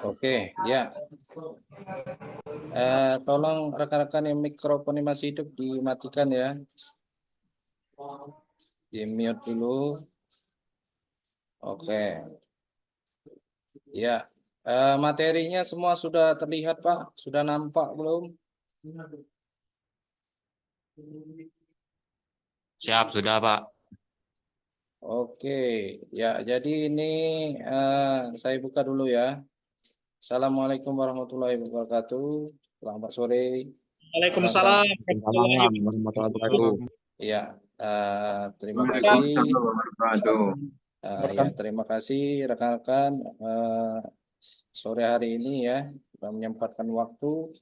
Oke, ya. Tolong rekan-rekan yang mikrofonnya masih hidup dimatikan ya. Di mute dulu. Oke. Ya. Materinya semua sudah terlihat, Pak? Sudah nampak belum? Siap, sudah Pak. Oke, ya. Jadi ini saya buka dulu ya. Assalamualaikum warahmatullahi wabarakatuh. Selamat sore. Waalaikumsalam Warahmatullahi wabarakatuh. Ya, terima kasih. Ya, terima kasih rekan-rekan. Sore hari ini ya, sudah menyempatkan waktu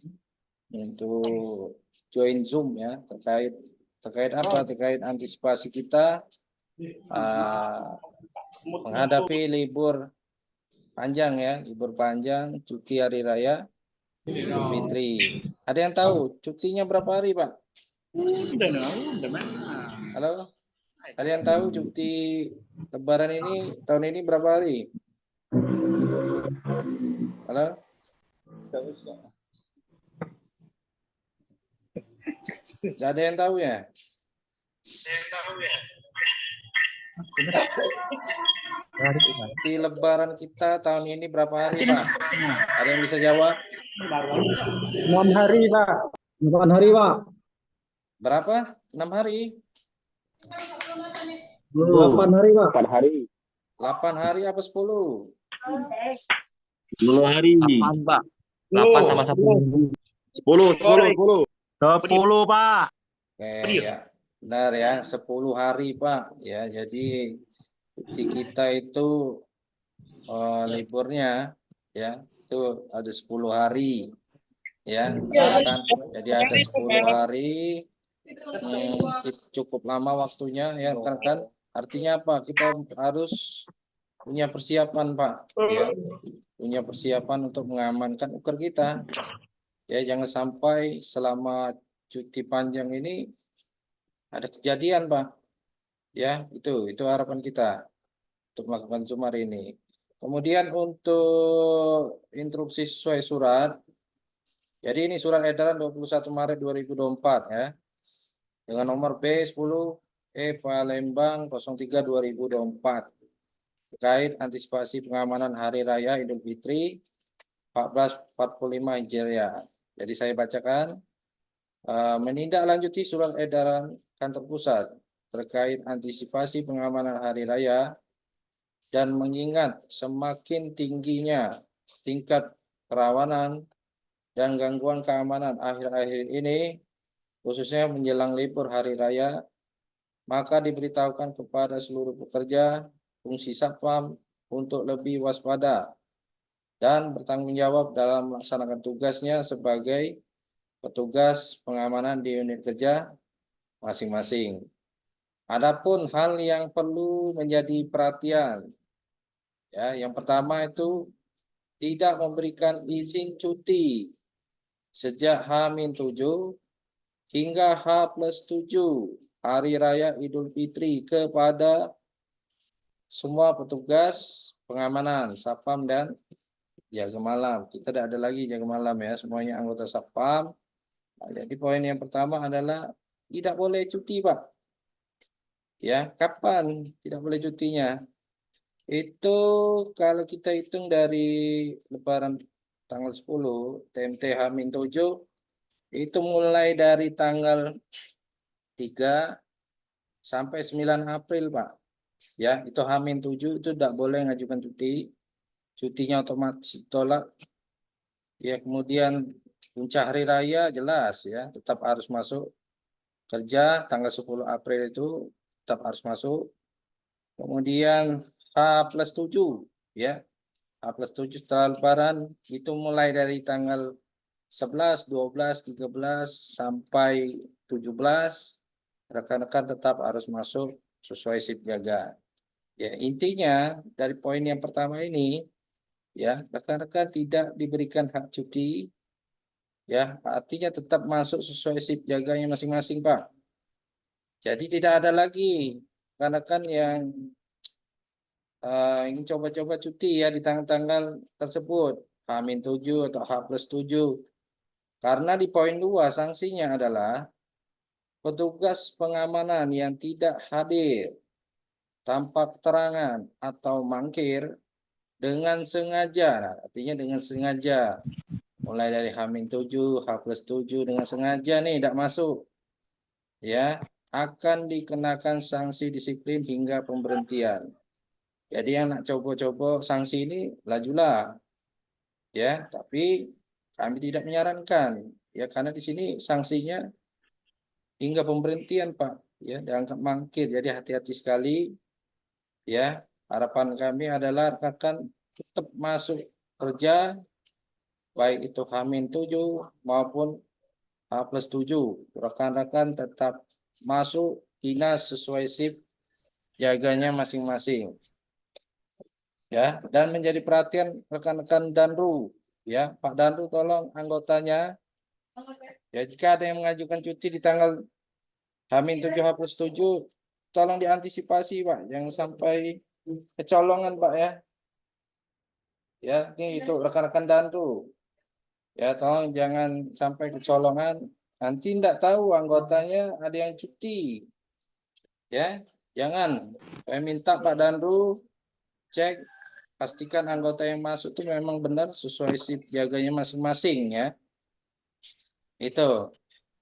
untuk join Zoom ya, terkait apa? Terkait antisipasi kita menghadapi libur panjang ya, libur panjang, cuti hari raya Idul Fitri. Ada yang tahu cutinya berapa hari, Pak? Halo? Ada yang tahu cuti Lebaran ini tahun ini berapa hari? Halo? Tidak ada yang tahu ya? Cuti Lebaran kita tahun ini berapa hari, Pak? Ada yang bisa jawab? 6 hari, Pak. 8 hari, Pak. Berapa? 6 hari? 8 hari, Pak. 4 hari. 8 hari apa 10? 10 hari. 8 Pak. 8 tambah 10. 10. 10 Pak. Oke, ya. Benar ya, 10 hari, Pak. Ya, jadi cuti kita itu liburnya ya, itu ada 10 hari. Ya, kan? Jadi ada 10 hari. Itu cukup lama waktunya ya, kan? Artinya apa? Kita harus punya persiapan, Pak. Ya, punya persiapan untuk mengamankan uker kita. Ya, jangan sampai selama cuti panjang ini ada kejadian, Pak. Ya, itu harapan kita untuk melakukan Zoom hari ini. Kemudian untuk instruksi sesuai surat. Jadi ini surat edaran 21 Maret 2024 ya. Dengan nomor B10 Palembang 03 2024 terkait antisipasi pengamanan Hari Raya Idul Fitri 1445 Hijriah. Jadi saya bacakan, menindaklanjuti surat edaran kantor pusat terkait antisipasi pengamanan Hari Raya dan mengingat semakin tingginya tingkat kerawanan dan gangguan keamanan akhir-akhir ini, khususnya menjelang libur Hari Raya, maka diberitahukan kepada seluruh pekerja fungsi Satpam untuk lebih waspada dan bertanggung jawab dalam melaksanakan tugasnya sebagai petugas pengamanan di unit kerja masing-masing. Adapun hal yang perlu menjadi perhatian, ya, yang pertama itu tidak memberikan izin cuti sejak H-7 hingga H+7 Hari Raya Idul Fitri kepada semua petugas pengamanan, Satpam dan jaga malam. Kita tidak ada lagi jaga malam ya, semuanya anggota Satpam. Nah, jadi poin yang pertama adalah tidak boleh cuti, Pak. Ya, kapan tidak boleh cutinya? Itu kalau kita hitung dari Lebaran tanggal 10, TMT H-7, itu mulai dari tanggal 3 sampai 9 April, Pak. Ya, itu H-7 itu tidak boleh ngajukan cuti. Cutinya otomatis ditolak. Ya, kemudian puncak hari raya jelas ya, tetap harus masuk kerja tanggal 10 April itu tetap harus masuk. Kemudian H+7 ya. H+7 setelah Lebaran itu mulai dari tanggal 11, 12, 13 sampai 17 rekan-rekan tetap harus masuk sesuai shift jaga. Ya, intinya dari poin yang pertama ini ya, rekan-rekan tidak diberikan hak cuti Ya, artinya tetap masuk sesuai shift jaganya masing-masing, Pak. Jadi tidak ada lagi karena kan yang ingin coba-coba cuti ya di tanggal-tanggal tersebut, H-7 atau H+7. Karena di poin 2 sanksinya adalah petugas pengamanan yang tidak hadir tanpa keterangan atau mangkir dengan sengaja. Nah, artinya dengan sengaja. Mulai dari H-7, H+7 dengan sengaja nih tidak masuk. Ya, akan dikenakan sanksi disiplin hingga pemberhentian. Jadi yang nak coba-coba sanksi ini lajulah. Ya, tapi kami tidak menyarankan. Ya, karena di sini sanksinya hingga pemberhentian, Pak. Ya, dianggap mangkir. Jadi hati-hati sekali. Ya, harapan kami adalah rekan tetap masuk kerja, baik itu H-7 maupun H+7. Rekan-rekan tetap masuk dinas sesuai shift jaganya masing-masing. Ya, dan menjadi perhatian rekan-rekan Danru. Ya, Pak Danru tolong anggotanya. Ya, jika ada yang mengajukan cuti di tanggal H-7, H+7, tolong diantisipasi, Pak. Jangan sampai kecolongan, Pak ya. Ya, ini itu rekan-rekan Danru. Ya, tolong jangan sampai kecolongan. Nanti tidak tahu anggotanya ada yang cuti. Ya, jangan. Saya minta Pak Danru cek, pastikan anggota yang masuk itu memang benar sesuai shift jaganya masing-masing ya. Itu.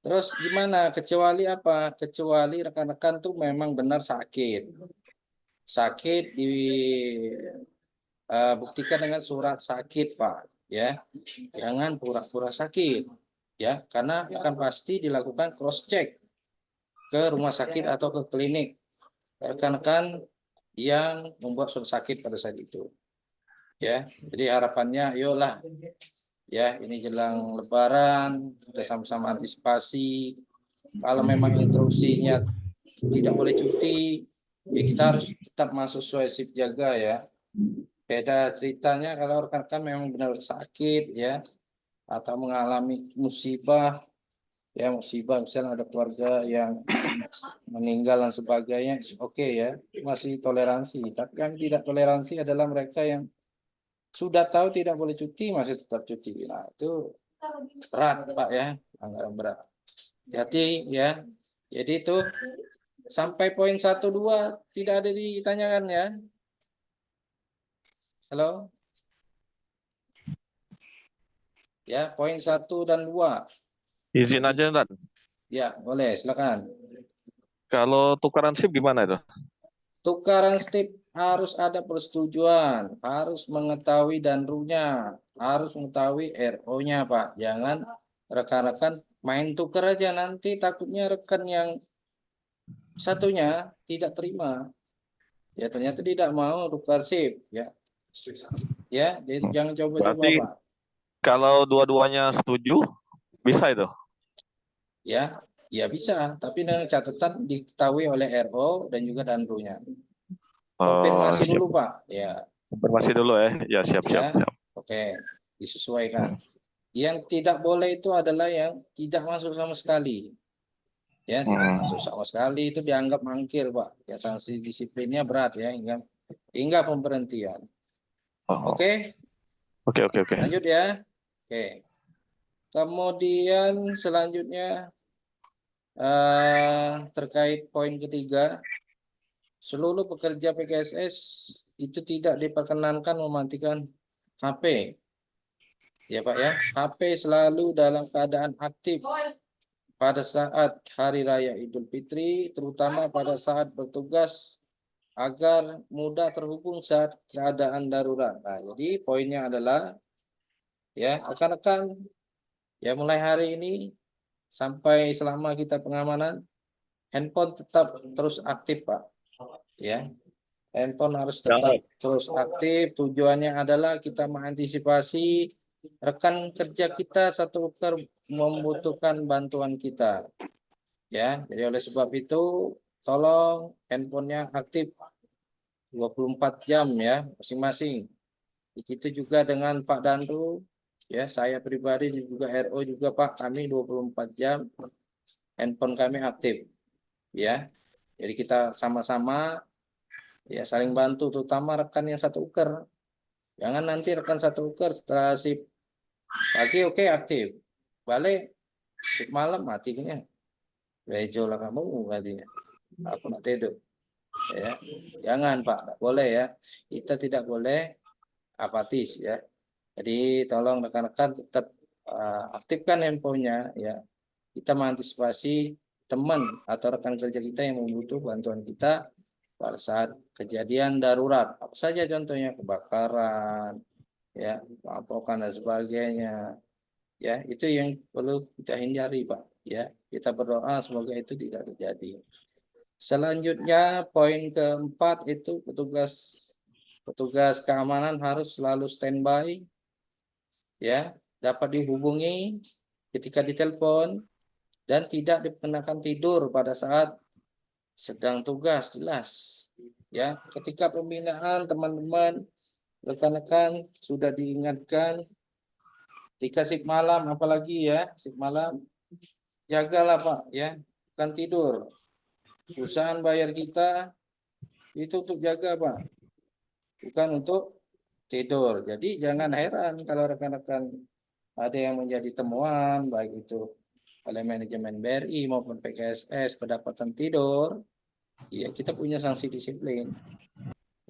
Terus gimana? Kecuali apa? Kecuali rekan-rekan tuh memang benar sakit. Sakit dibuktikan dengan surat sakit, Pak. Ya, jangan pura-pura sakit. Ya, karena akan pasti dilakukan cross check ke rumah sakit atau ke klinik rekan-rekan yang membuat surat sakit pada saat itu. Ya, jadi harapannya, ayolah, ya ini jelang Lebaran, kita sama-sama antisipasi. Kalau memang instruksinya tidak boleh cuti, ya kita harus tetap masuk sesuai shift jaga ya. Beda ceritanya kalau rekan-rekan memang benar sakit ya, atau mengalami musibah, ya musibah misalnya ada keluarga yang meninggal dan sebagainya, oke ya, masih toleransi. Tapi yang tidak toleransi adalah mereka yang sudah tahu tidak boleh cuti masih tetap cuti. Nah, itu berat, Pak ya, anggaran berat. Hati ya. Jadi itu sampai poin 1, 2 tidak ada ditanyakan ya. Halo? Ya, poin 1 dan 2. Izin aja, Nat. Ya, boleh, silakan. Kalau tukaran SIM gimana itu? Tukaran stip harus ada persetujuan, harus mengetahui danrunya, harus mengetahui RO-nya, Pak. Jangan rekan-rekan main tukar aja, nanti takutnya rekan yang satunya tidak terima. Ya, ternyata tidak mau tukar SIP, ya. Ya, jadi jangan coba-coba, Berarti Pak. kalau dua-duanya setuju, bisa itu? Ya, ya bisa, tapi dengan catatan diketahui oleh RO dan juga danrunya. Oh, Konfirmasi siap. dulu, Pak. Ya, Konfirmasi dulu ya. Ya, siap, siap, ya. siap. Oke, disesuaikan. Yang tidak boleh itu adalah yang tidak masuk sama sekali. Ya, tidak masuk sama sekali itu dianggap mangkir, Pak. Ya, sanksi disiplinnya berat ya, hingga pemberhentian. Oh, Oke, oke, oke, oke. lanjut ya. Oke. Kemudian selanjutnya terkait poin ketiga, seluruh pekerja PKSS itu tidak diperkenankan mematikan HP. Ya Pak ya, HP selalu dalam keadaan aktif pada saat Hari Raya Idul Fitri, terutama pada saat bertugas agar mudah terhubung saat keadaan darurat. Nah, jadi poinnya adalah ya rekan-rekan ya mulai hari ini sampai selama kita pengamanan, handphone tetap terus aktif, Pak. Ya, handphone harus tetap terus aktif. Tujuannya adalah kita mengantisipasi rekan kerja kita satu membutuhkan bantuan kita. Ya, jadi oleh sebab itu tolong handphonenya aktif 24 jam ya masing-masing. Begitu juga dengan Pak Danru, Ya, saya pribadi juga RO juga Pak, kami 24 jam handphone kami aktif. Ya. Jadi kita sama-sama ya saling bantu, terutama rekan yang satu uker. Jangan nanti rekan satu uker setelah sip pagi oke aktif. Balik sip malam matinya. Rejo lah kamu katanya. Aku nak tidur. Ya. Jangan Pak, tidak boleh ya. Kita tidak boleh apatis ya. Jadi tolong rekan-rekan tetap aktifkan handphonenya ya. Kita mengantisipasi teman atau rekan kerja kita yang membutuhkan bantuan kita pada saat kejadian darurat. Apa saja contohnya kebakaran, ya, perampokan dan sebagainya. Ya, itu yang perlu kita hindari, Pak. Ya, kita berdoa semoga itu tidak terjadi. Selanjutnya poin keempat itu petugas keamanan harus selalu standby, ya, dapat dihubungi ketika ditelepon dan tidak dikenakan tidur pada saat sedang tugas, jelas. Ya, ketika pembinaan teman-teman, rekan-rekan sudah diingatkan ketika sip malam, apalagi ya, sip malam, jagalah Pak, ya, bukan tidur. Perusahaan bayar kita itu untuk jaga Pak, bukan untuk tidur. Jadi jangan heran kalau rekan-rekan ada yang menjadi temuan, baik itu oleh manajemen BRI maupun PKSS kedapatan tidur, ya kita punya sanksi disiplin,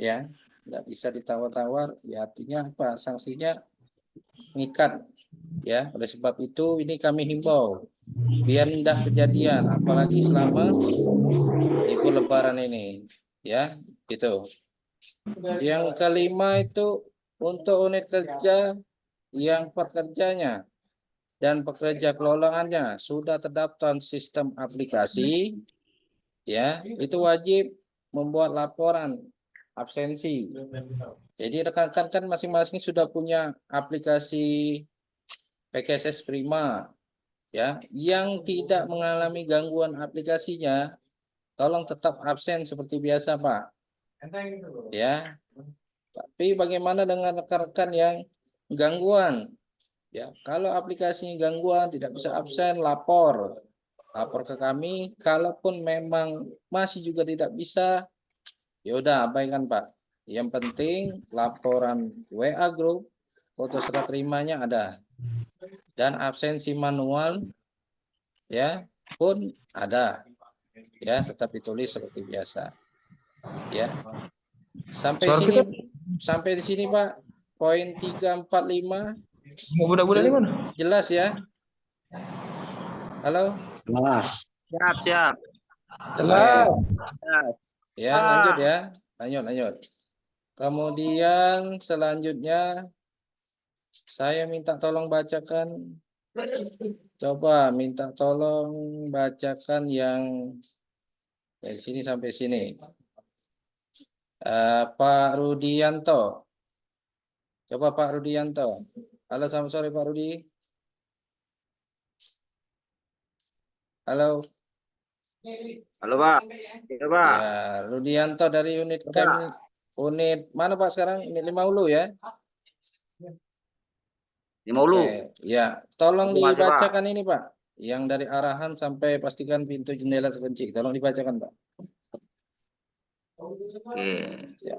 ya, nggak bisa ditawar-tawar. Ya artinya apa? Sanksinya mengikat, ya. Oleh sebab itu ini kami himbau biar tidak kejadian, apalagi selama libur Lebaran ini, ya, gitu. Yang kelima itu untuk unit kerja yang pekerjanya dan pekerja kelolaannya sudah terdaftar sistem aplikasi, ya, itu wajib membuat laporan absensi. Jadi rekan-rekan kan masing-masing sudah punya aplikasi PKSS Prima, ya, yang tidak mengalami gangguan aplikasinya, tolong tetap absen seperti biasa, Pak. Ya, tapi bagaimana dengan rekan-rekan yang gangguan? Ya, kalau aplikasinya gangguan tidak bisa absen, lapor ke kami. Kalaupun memang masih juga tidak bisa, ya udah abaikan Pak. Yang penting laporan WA Group, foto serah terimanya ada, dan absensi manual ya pun ada, ya tetap ditulis seperti biasa. Ya, sampai di sini Pak. Poin 3, 4, 5 Budak-budak ini mana? jelas ya. Halo. Mas. Siap. Jelas. Ya, lanjut ya. Lanjut. Kemudian selanjutnya saya minta tolong bacakan. Coba minta tolong bacakan yang dari sini sampai sini. Pak Rudianto. Coba Pak Rudianto. Halo, selamat sore Pak Rudi. Halo. Halo Pak. Ya Pak. Ya, Rudianto dari unit kami. Unit mana Pak sekarang? Unit 5 Hulu ya? Di Maulu. Ya, tolong Terima kasih, Pak. dibacakan ini Pak. Yang dari arahan sampai pastikan pintu jendela terkunci. Tolong dibacakan Pak. Oke. Ya.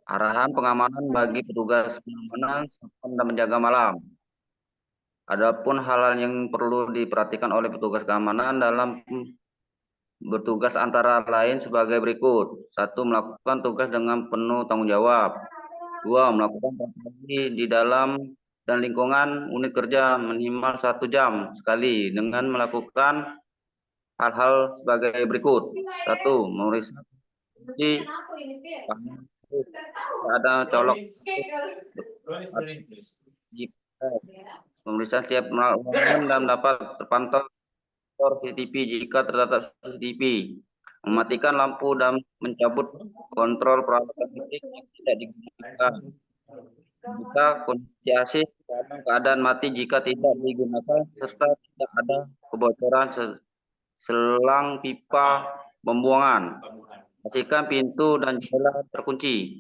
Arahan pengamanan bagi petugas pengamanan dan menjaga malam. Adapun hal-hal yang perlu diperhatikan oleh petugas keamanan dalam bertugas antara lain sebagai berikut. 1. Melakukan tugas dengan penuh tanggung jawab. 2. Melakukan patroli di dalam dan lingkungan unit kerja minimal 1 jam sekali dengan melakukan hal-hal sebagai berikut. 1. Memeriksa kunci, ada colok, pemeriksaan setiap ruangan dan dapat terpantau CCTV jika terdapat CCTV, mematikan lampu dan mencabut kontrol peralatan listrik yang tidak digunakan, bisa kondisi AC dalam keadaan mati jika tidak digunakan, serta tidak ada kebocoran selang pipa pembuangan. Pastikan pintu dan jendela terkunci.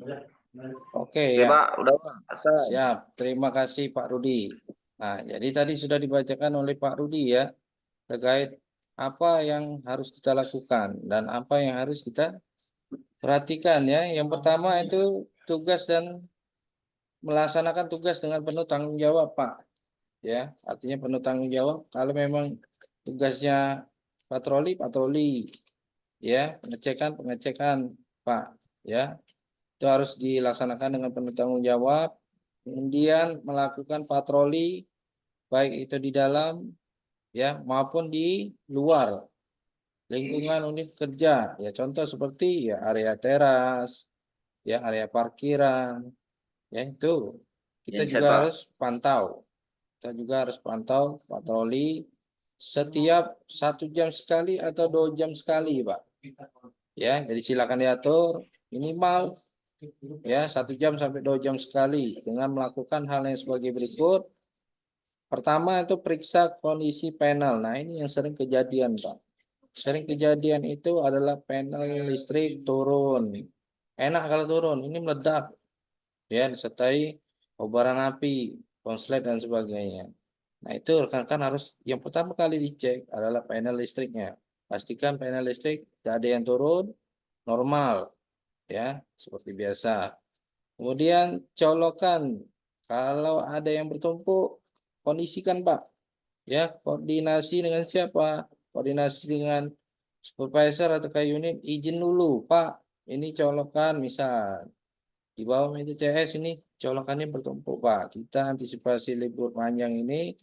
Oke Oke ya. Pak, udah Pak. Siap, terima kasih Pak Rudi. Nah, jadi tadi sudah dibacakan oleh Pak Rudi ya, terkait apa yang harus kita lakukan dan apa yang harus kita perhatikan ya. Yang pertama itu tugas dan melaksanakan tugas dengan penuh tanggung jawab, Pak. Ya, artinya penuh tanggung jawab. Kalau memang tugasnya patroli, patroli. Ya, pengecekan, pengecekan, Pak. Ya, itu harus dilaksanakan dengan penuh tanggung jawab. Kemudian melakukan patroli baik itu di dalam ya maupun di luar lingkungan unit kerja. Ya contoh seperti ya area teras, ya area parkiran, ya itu kita Genset juga Pak. harus pantau. Kita juga harus pantau patroli setiap 1 jam sekali atau 2 jam sekali, Pak. Ya, jadi silakan diatur minimal ya 1 jam sampai 2 jam sekali dengan melakukan hal yang sebagai berikut. Pertama itu periksa kondisi panel. Nah ini yang sering kejadian Pak. Sering kejadian itu adalah panel listrik turun. Enak kalau turun, ini meledak. Ya disertai kobaran api, konslet dan sebagainya. Nah itu rekan-rekan harus yang pertama kali dicek adalah panel listriknya. Pastikan panel listrik tidak ada yang turun, normal. Ya seperti biasa. Kemudian colokan. Kalau ada yang bertumpuk, kondisikan Pak. Ya, koordinasi dengan siapa? Koordinasi dengan supervisor atau ke unit, izin dulu, Pak. Ini colokan misal di bawah meja CS ini colokannya bertumpuk, Pak. Kita antisipasi libur panjang ini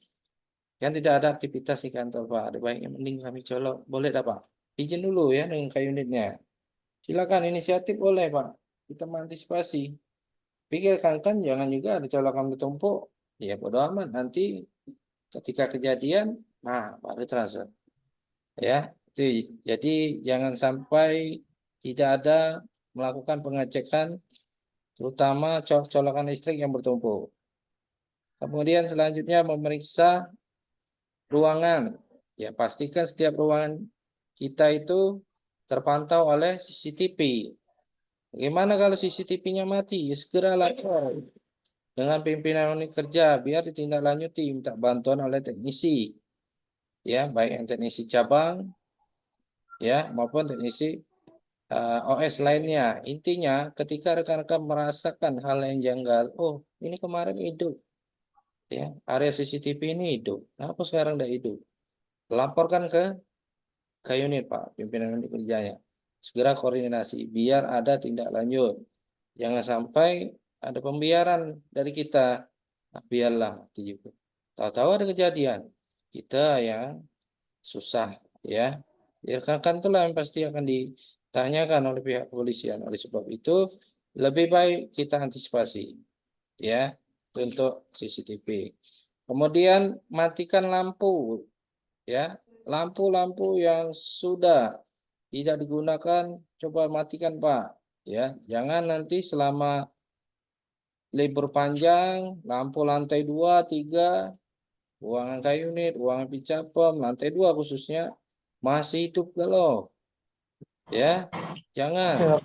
kan tidak ada aktivitas di kantor, Pak. Ada baiknya mending kami colok. Boleh dah, Pak. Izin dulu ya dengan ke unitnya. Silakan inisiatif boleh, Pak. Kita mengantisipasi. Pikirkan kan jangan juga ada colokan bertumpuk. Ya bodo amat nanti ketika kejadian, nah baru terasa. Ya, itu jadi jangan sampai tidak ada melakukan pengecekan terutama colokan listrik yang bertumpuk. Kemudian selanjutnya memeriksa ruangan. Ya, pastikan setiap ruangan kita itu terpantau oleh CCTV. Bagaimana kalau CCTV-nya mati? Ya, segera lapor dengan pimpinan unit kerja biar ditindaklanjuti minta bantuan oleh teknisi. Ya, baik yang teknisi cabang ya maupun teknisi OS lainnya. Intinya ketika rekan-rekan merasakan hal yang janggal, oh ini kemarin hidup, ya area CCTV ini hidup, kenapa sekarang tidak hidup? Laporkan ke unit Pak, pimpinan unit kerjanya. Segera koordinasi biar ada tindak lanjut. Jangan sampai ada pembiaran dari kita. Nah, biarlah tahu-tahu ada kejadian kita yang susah ya. Ya rekan-rekan itulah yang pasti akan ditanyakan oleh pihak kepolisian. Oleh sebab itu lebih baik kita antisipasi ya untuk CCTV. Kemudian matikan lampu ya. Lampu-lampu yang sudah tidak digunakan coba matikan Pak ya. Jangan nanti selama libur panjang lampu lantai 2, 3 ruangan kayu unit, ruangan picapem, lantai 2 khususnya masih hidup galau. Ya, jangan.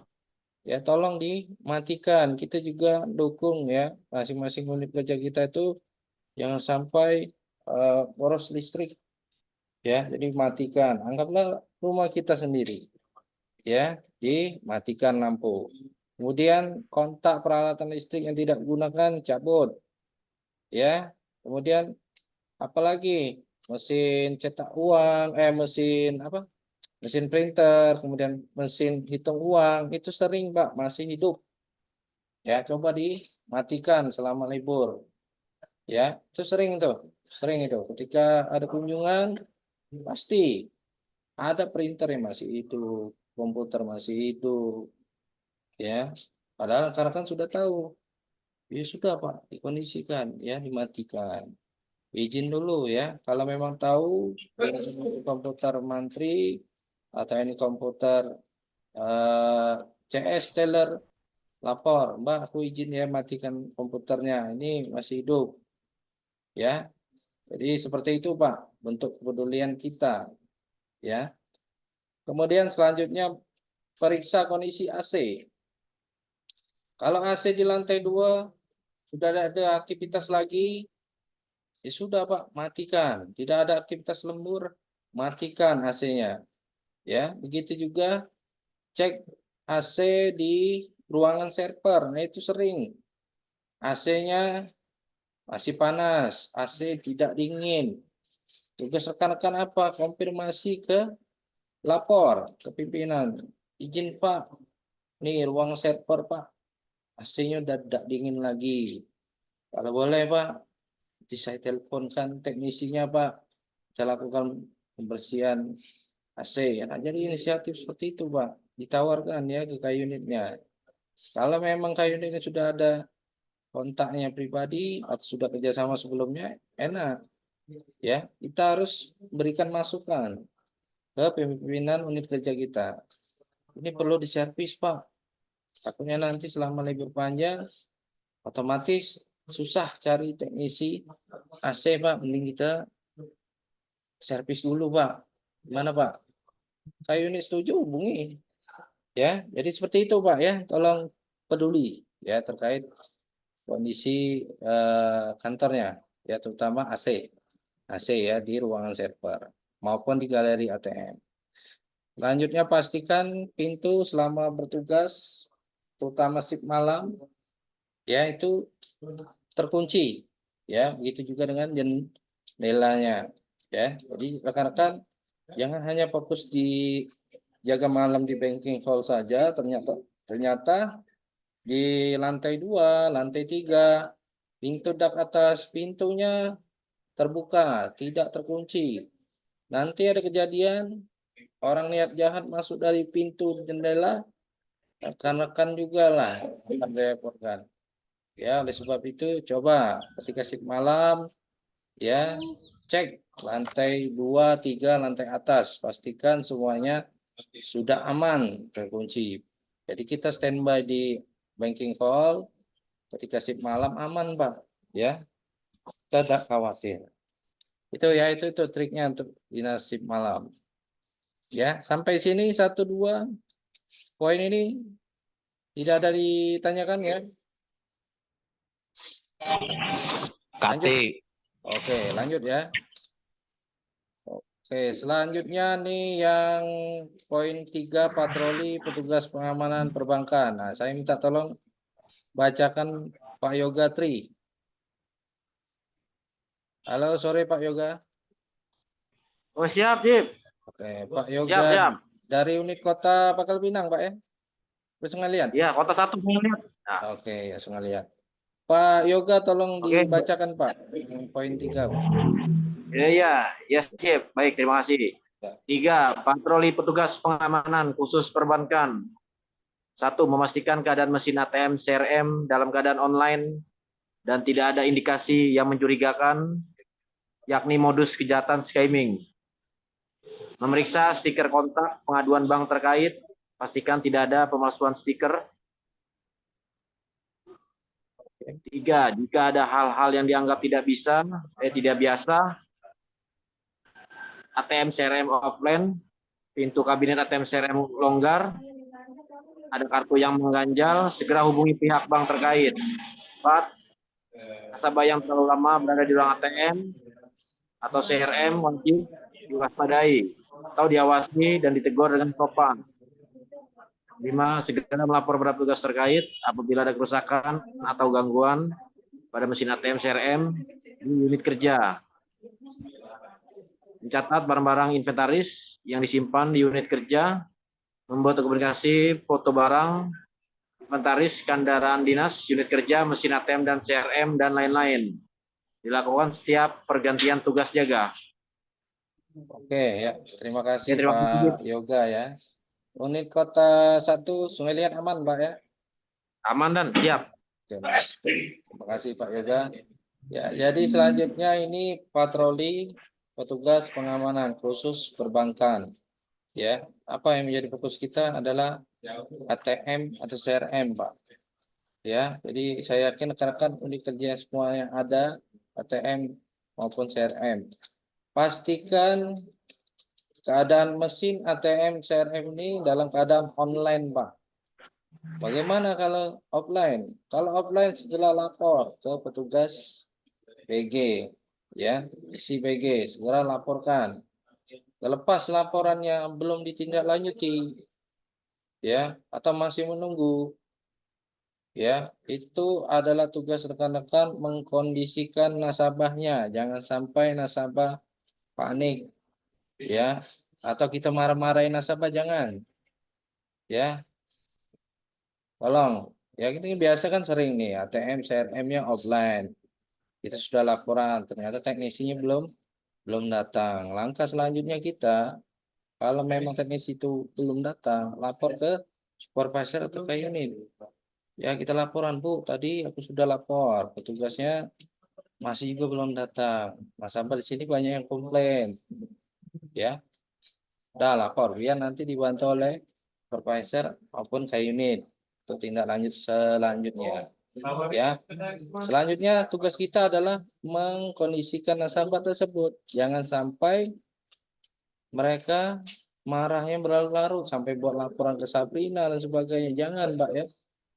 Ya, tolong dimatikan. Kita juga dukung ya masing-masing unit kerja kita itu jangan sampai boros listrik. Ya, jadi matikan. Anggaplah rumah kita sendiri. Ya, dimatikan lampu. Kemudian kontak peralatan listrik yang tidak digunakan cabut. Ya, kemudian apalagi mesin cetak uang, mesin apa? Mesin printer, kemudian mesin hitung uang itu sering Pak masih hidup. Ya, coba dimatikan selama libur. Ya, itu sering itu. Sering itu. Ketika ada kunjungan pasti ada printer yang masih hidup, komputer masih hidup. Ya. Padahal karena kan sudah tahu. Ya sudah Pak, dikondisikan ya, dimatikan. Izin dulu ya. Kalau memang tahu ini komputer mantri atau ini komputer CS teller lapor, Mbak, aku izin ya matikan komputernya. Ini masih hidup. Ya. Jadi seperti itu, Pak, bentuk kepedulian kita, ya. Kemudian selanjutnya periksa kondisi AC. Kalau AC di lantai 2 sudah ada aktivitas lagi, ya sudah Pak, matikan. Tidak ada aktivitas lembur, matikan AC-nya. Ya, begitu juga cek AC di ruangan server. Nah, itu sering AC-nya masih panas, AC tidak dingin. Tugas rekan-rekan apa? Konfirmasi ke lapor ke pimpinan. Izin Pak, nih ruang server Pak, AC-nya udah tidak dingin lagi. Kalau boleh Pak, nanti saya teleponkan teknisinya Pak, saya lakukan pembersihan AC. Nah, jadi inisiatif seperti itu Pak, ditawarkan ya ke unitnya. Kalau memang unitnya sudah ada kontaknya pribadi atau sudah kerjasama sebelumnya, enak. Ya, kita harus berikan masukan ke pimpinan unit kerja kita. Ini perlu diservis Pak. Takutnya nanti selama libur panjang, otomatis susah cari teknisi AC Pak. Mending kita servis dulu Pak. Gimana Pak? Kayu unit setuju hubungi. Ya, jadi seperti itu Pak ya. Tolong peduli ya terkait kondisi kantornya ya, terutama AC ya di ruangan server maupun di galeri ATM. Selanjutnya pastikan pintu selama bertugas terutama shift malam ya itu terkunci ya, begitu juga dengan jendelanya ya. Jadi rekan-rekan jangan hanya fokus di jaga malam di banking hall saja, ternyata di lantai 2, lantai 3 pintu dak atas pintunya terbuka, tidak terkunci. Nanti ada kejadian orang niat jahat masuk dari pintu jendela, rekan-rekan juga lah akan dilaporkan. Ya, oleh sebab itu coba ketika shift malam ya cek lantai 2, 3, lantai atas, pastikan semuanya sudah aman terkunci. Jadi kita standby di banking hall ketika shift malam aman Pak ya, kita tidak khawatir. Itu ya, itu triknya untuk dinas shift malam. Ya, sampai sini 1, 2 poin ini tidak ada ditanyakan ya. Lanjut. Oke, lanjut ya. Oke, selanjutnya nih yang poin 3 patroli petugas pengamanan perbankan. Nah, saya minta tolong bacakan Pak Yoga Tri. Halo, sore Pak Yoga. Oh siap, Jip. Oke, Pak Siap, Yoga siap. dari unit kota Pangkal Pinang, Pak ya? Pengalian. Iya, kota 1 Pengalian. Nah, Oke, ya Pengalian. Pak Yoga tolong oke. dibacakan Pak poin 3. Pak. Iya, ya, Jip. Baik, terima kasih. Ya. 3. Patroli petugas pengamanan khusus perbankan. 1. Memastikan keadaan mesin ATM CRM dalam keadaan online dan tidak ada indikasi yang mencurigakan, yakni modus kejahatan skimming. Memeriksa stiker kontak pengaduan bank terkait, pastikan tidak ada pemalsuan stiker. 3. Jika ada hal-hal yang dianggap tidak biasa, ATM CRM offline, pintu kabinet ATM CRM longgar, ada kartu yang mengganjal, segera hubungi pihak bank terkait. 4. Nasabah yang terlalu lama berada di ruang ATM atau CRM wajib diwaspadai atau diawasi dan ditegur dengan sopan. 5. Segera melapor pada petugas terkait apabila ada kerusakan atau gangguan pada mesin ATM CRM di unit kerja. Mencatat barang-barang inventaris yang disimpan di unit kerja, membuat dokumentasi foto barang, inventaris kendaraan dinas, unit kerja, mesin ATM dan CRM, dan lain-lain. Dilakukan setiap pergantian tugas jaga. Oke ya, terima kasih Ya, terima kasih. Pak Yoga ya. Unit kota 1 Sungai Liat aman Pak ya? Aman dan siap. Oke, Mas. Terima kasih Pak Yoga. Ya, jadi selanjutnya ini patroli petugas pengamanan khusus perbankan. Ya, apa yang menjadi fokus kita adalah ATM atau CRM, Pak. Ya, jadi saya yakin rekan-rekan unit kerja semua yang ada ATM maupun CRM. Pastikan keadaan mesin ATM CRM ini dalam keadaan online, Pak. Bagaimana kalau offline? Kalau offline segera lapor ke petugas PG, ya, isi PG, segera laporkan. Terlepas laporannya belum ditindaklanjuti, ya, atau masih menunggu, ya, itu adalah tugas rekan-rekan mengkondisikan nasabahnya. Jangan sampai nasabah panik, ya, atau kita marah-marahin nasabah, jangan, ya. Tolong, ya kita biasa kan sering nih ATM, CRM-nya offline. Kita sudah laporan, ternyata teknisinya belum datang. Langkah selanjutnya kita, kalau memang teknisi itu belum datang, lapor ke supervisor atau ke unit. Ya kita laporan, Bu, tadi aku sudah lapor, petugasnya masih juga belum datang. Nasabah di sini banyak yang komplain, ya. Udah lapor, biar nanti dibantu oleh supervisor maupun ke unit untuk tindak lanjut selanjutnya. Ya, selanjutnya tugas kita adalah mengkondisikan nasabah tersebut. Jangan sampai mereka marahnya berlarut-larut sampai buat laporan ke Sabrina dan sebagainya. Jangan, Mbak, ya.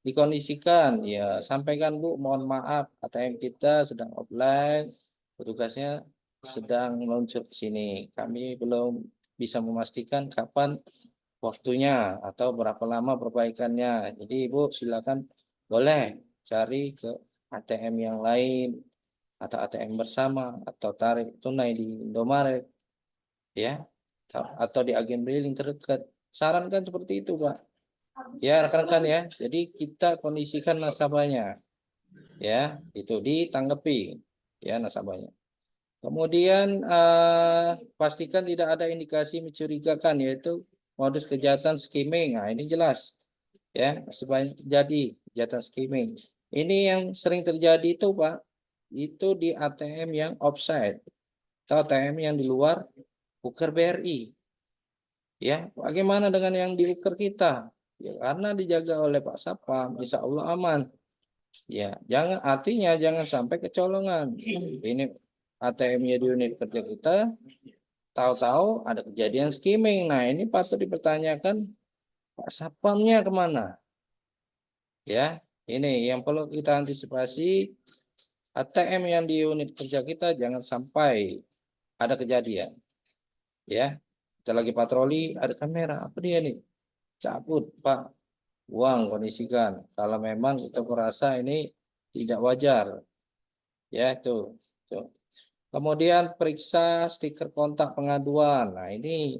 Dikondisikan, ya sampaikan, Bu, mohon maaf ATM kita sedang offline, petugasnya sedang meluncur ke sini. Kami belum bisa memastikan kapan waktunya atau berapa lama perbaikannya. Jadi Ibu silakan boleh cari ke ATM yang lain atau ATM bersama atau tarik tunai di Indomaret, ya, atau di agen briling terdekat. Sarankan seperti itu, Pak. Ya, rekan-rekan, ya. Jadi kita kondisikan nasabahnya, ya, itu ditanggapi, ya, nasabahnya. Kemudian pastikan tidak ada indikasi mencurigakan, yaitu modus kejahatan skimming. Nah, ini jelas, ya, masih banyak terjadi kejahatan skimming. Ini yang sering terjadi itu, Pak, itu di ATM yang offside atau ATM yang di luar Uker BRI. Ya, bagaimana dengan yang di Uker kita? Ya, karena dijaga oleh Pak Sapam, insya Allah aman. Ya, artinya jangan sampai kecolongan. Ini ATM-nya di unit kerja kita, tahu-tahu ada kejadian skimming. Nah, ini patut dipertanyakan Pak Sapamnya kemana? Ya, ini yang perlu kita antisipasi. ATM yang di unit kerja kita jangan sampai ada kejadian. Ya, kita lagi patroli, ada kamera, apa dia nih? Cabut, Pak, uang kondisikan. Kalau memang kita merasa ini tidak wajar, ya itu. Tuh. Kemudian periksa stiker kontak pengaduan. Nah, ini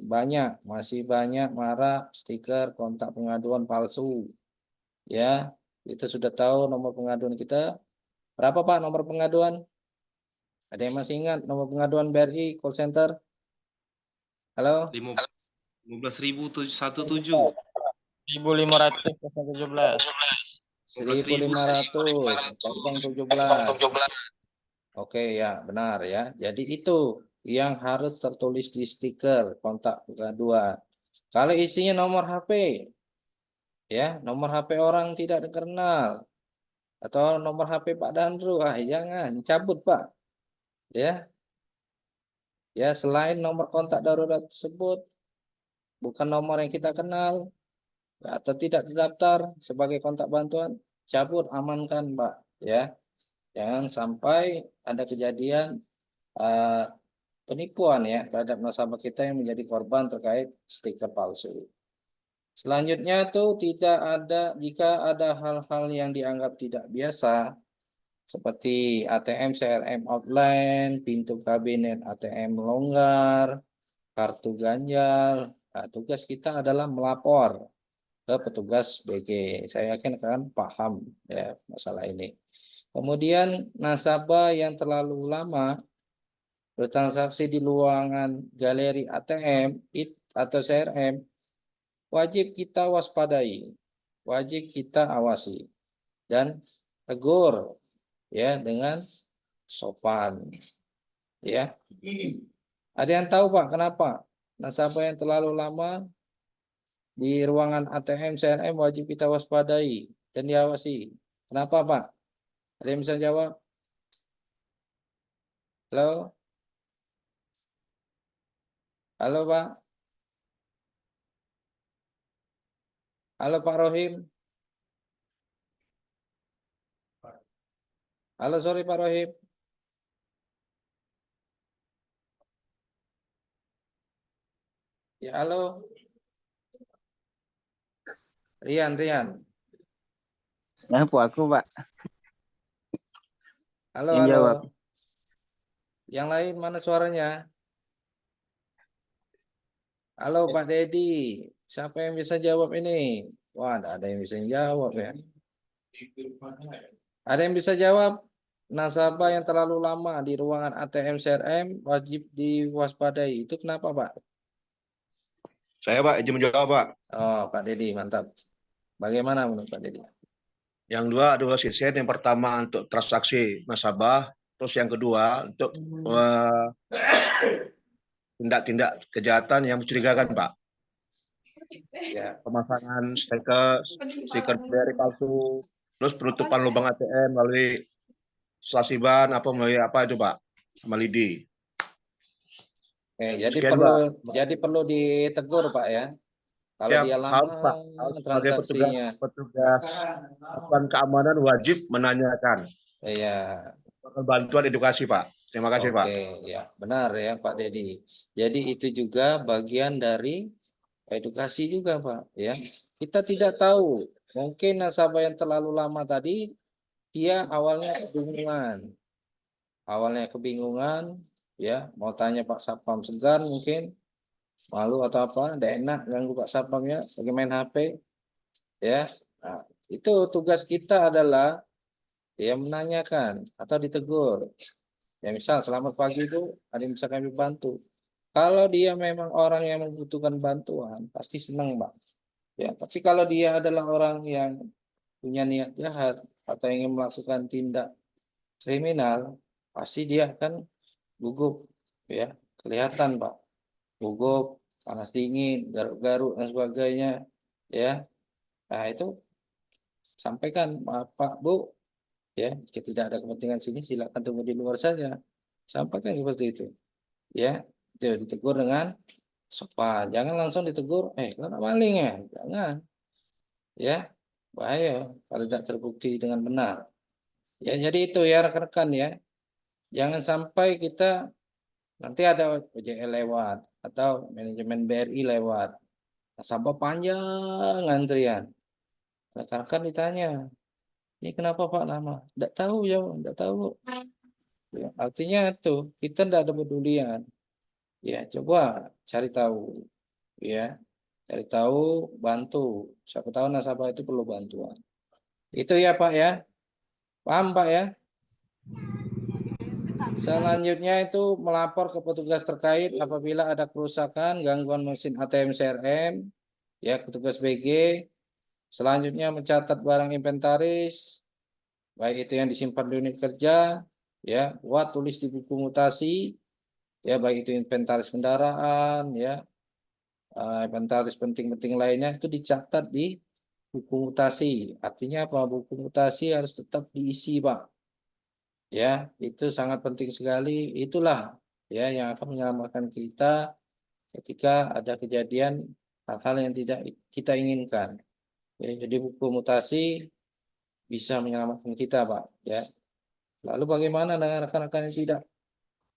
masih banyak marah stiker kontak pengaduan palsu. Ya, kita sudah tahu nomor pengaduan kita. Berapa, Pak, nomor pengaduan? Ada yang masih ingat nomor pengaduan BRI call center? Halo? 15.017. 1.517. 1500 Oke, ya, benar, ya. Jadi itu yang harus tertulis di stiker kontak pengaduan. Kalau isinya nomor HP, ya, nomor HP orang tidak dikenal atau nomor HP Pak Dandru, jangan cabut, Pak. Ya. Ya, selain nomor kontak darurat tersebut bukan nomor yang kita kenal, ya, atau tidak terdaftar sebagai kontak bantuan, cabut, amankan, Pak, ya. Jangan sampai ada kejadian eh, penipuan, ya, terhadap nasabah kita yang menjadi korban terkait stiker palsu. Selanjutnya tuh jika ada hal-hal yang dianggap tidak biasa seperti ATM CRM offline, pintu kabinet ATM longgar, kartu ganjal, nah, tugas kita adalah melapor ke petugas BG. Saya yakin kan paham, ya, masalah ini. Kemudian nasabah yang terlalu lama bertransaksi di ruangan galeri ATM atau CRM wajib kita waspadai, wajib kita awasi dan tegur, ya, dengan sopan, ya. Ada yang tahu, Pak, kenapa nasabah yang terlalu lama di ruangan ATM CRM wajib kita waspadai dan diawasi? Kenapa, Pak? Ada yang bisa jawab? Halo? Halo, Pak? Halo, Pak Rohim? Halo, sore Pak Rohim. Ya, halo. Rian. Ya, aku, Pak. Halo, Yang halo. jawab. Yang lain mana suaranya? Halo Pak Dedi. Siapa yang bisa jawab ini? Wah, nggak ada yang bisa jawab ya. Ada yang bisa jawab? Nasabah yang terlalu lama di ruangan ATM CRM wajib diwaspadai. Itu kenapa, Pak? Saya Pak, izin menjawab Pak. Oh, Pak Dedi, mantap. Bagaimana menurut Pak Dedi? Yang dua adalah sisen. Yang pertama untuk transaksi nasabah, terus yang kedua untuk tindak-tindak kejahatan yang mencurigakan Pak. Ya, Pemasangan stiker BRI palsu, terus penutupan lubang ATM melalui selasiban apa melalui apa itu Pak, sama lidi. jadi Sekian, perlu ditegur Pak ya. Kalau Ya, dia harus Pak. lama Harus sebagai transaksinya. petugas keamanan wajib menanyakan. Iya. Bantuan edukasi Pak. Terima kasih Pak. Oke, ya benar ya Pak Dedi. Jadi itu juga bagian dari edukasi juga Pak. Ya, kita tidak tahu. Mungkin nasabah yang terlalu lama tadi dia awalnya kebingungan, ya mau tanya Pak Satpam segan mungkin malu atau apa, tidak enak ganggu Pak Satpamnya lagi main HP, ya. Nah, itu tugas kita adalah ya menanyakan atau ditegur. Ya misal selamat pagi Bu, ada yang bisa kami bantu. Kalau dia memang orang yang membutuhkan bantuan, pasti senang Pak. Ya, tapi kalau dia adalah orang yang punya niat jahat atau ingin melakukan tindak kriminal, pasti dia akan gugup, ya kelihatan Pak, gugup, panas dingin, garuk-garuk dan sebagainya, ya. Nah itu sampaikan, maaf Pak Bu, ya jika tidak ada kepentingan sini silakan tunggu di luar saja, sampaikan seperti itu, ya. Itu ditegur dengan sopan, jangan langsung ditegur, kau nak maling ya, jangan, ya bahaya kalau tidak terbukti dengan benar. Ya jadi itu ya rekan-rekan ya, jangan sampai kita nanti ada OJL lewat atau manajemen BRI lewat, sampai panjang antrian. Rekan-rekan ditanya, ini kenapa Pak lama? Tidak tahu ya, tidak tahu. Ya, artinya itu kita tidak ada pedulian. Ya coba cari tahu, ya cari tahu, bantu. Siapa tahu nasabah itu perlu bantuan. Itu ya Pak ya, paham Pak ya? Selanjutnya itu melapor ke petugas terkait apabila ada kerusakan, gangguan mesin ATM CRM, ya petugas BG. Selanjutnya mencatat barang inventaris, baik itu yang disimpan di unit kerja, ya buat tulis di buku mutasi, ya baik itu inventaris kendaraan, ya inventaris penting-penting lainnya itu dicatat di buku mutasi. Artinya apa? Buku mutasi harus tetap diisi Pak. Ya, itu sangat penting sekali. Itulah ya yang akan menyelamatkan kita ketika ada kejadian hal-hal yang tidak kita inginkan. Ya, jadi buku mutasi bisa menyelamatkan kita, Pak. Ya. Lalu bagaimana dengan rekan-rekan yang tidak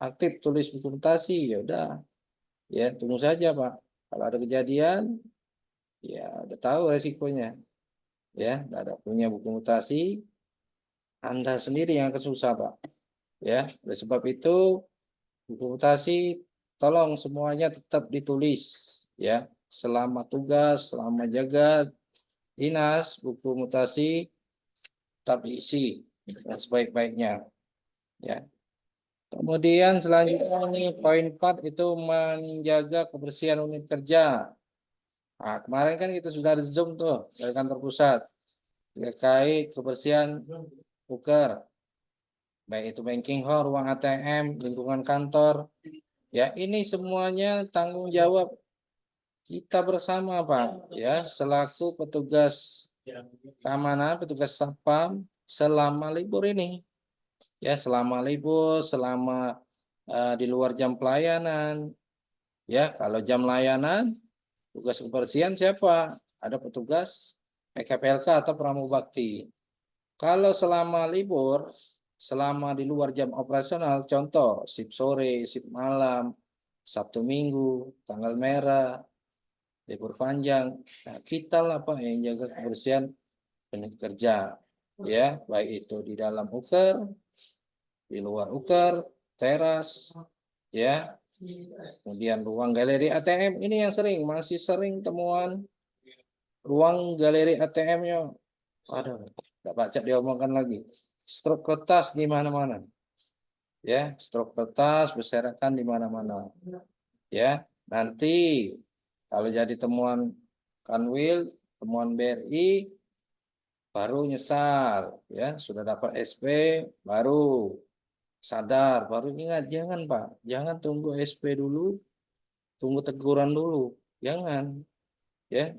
aktif tulis buku mutasi? Ya udah, ya tunggu saja, Pak. Kalau ada kejadian, ya udah tahu resikonya. Ya, tidak ada punya buku mutasi, Anda sendiri yang kesusah, Pak. Ya, oleh sebab itu buku mutasi tolong semuanya tetap ditulis ya. Selama tugas, selama jaga dinas, buku mutasi tetap diisi dengan sebaik-baiknya ya. Kemudian selanjutnya ini poin 4 itu menjaga kebersihan unit kerja. Nah, kemarin kan kita sudah ada Zoom tuh dari kantor pusat terkait kebersihan poker, baik itu banking hall, ruang ATM, lingkungan kantor. Ya, ini semuanya tanggung jawab kita bersama, Pak. Ya, selaku petugas keamanan, petugas Satpam selama libur ini. Ya, selama libur, selama di luar jam pelayanan. Ya, kalau jam layanan, tugas kebersihan siapa? Ada petugas PKPLK atau pramubakti. Kalau selama libur, selama di luar jam operasional, contoh shift sore, shift malam, Sabtu Minggu, tanggal merah, libur panjang, nah, kita lah Pak yang jaga kebersihan unit kerja, ya, baik itu di dalam uker, di luar uker, teras, ya, kemudian ruang galeri ATM ini yang masih sering temuan ruang galeri ATM-nya, aduh, nggak baca diomongkan lagi, struk kertas di mana-mana, ya, struk kertas berserakan di mana-mana, ya, nanti kalau jadi temuan Kanwil, temuan BRI, baru nyesal, ya, sudah dapat SP, baru sadar, baru ingat, jangan Pak, jangan tunggu SP dulu, tunggu teguran dulu, jangan, ya,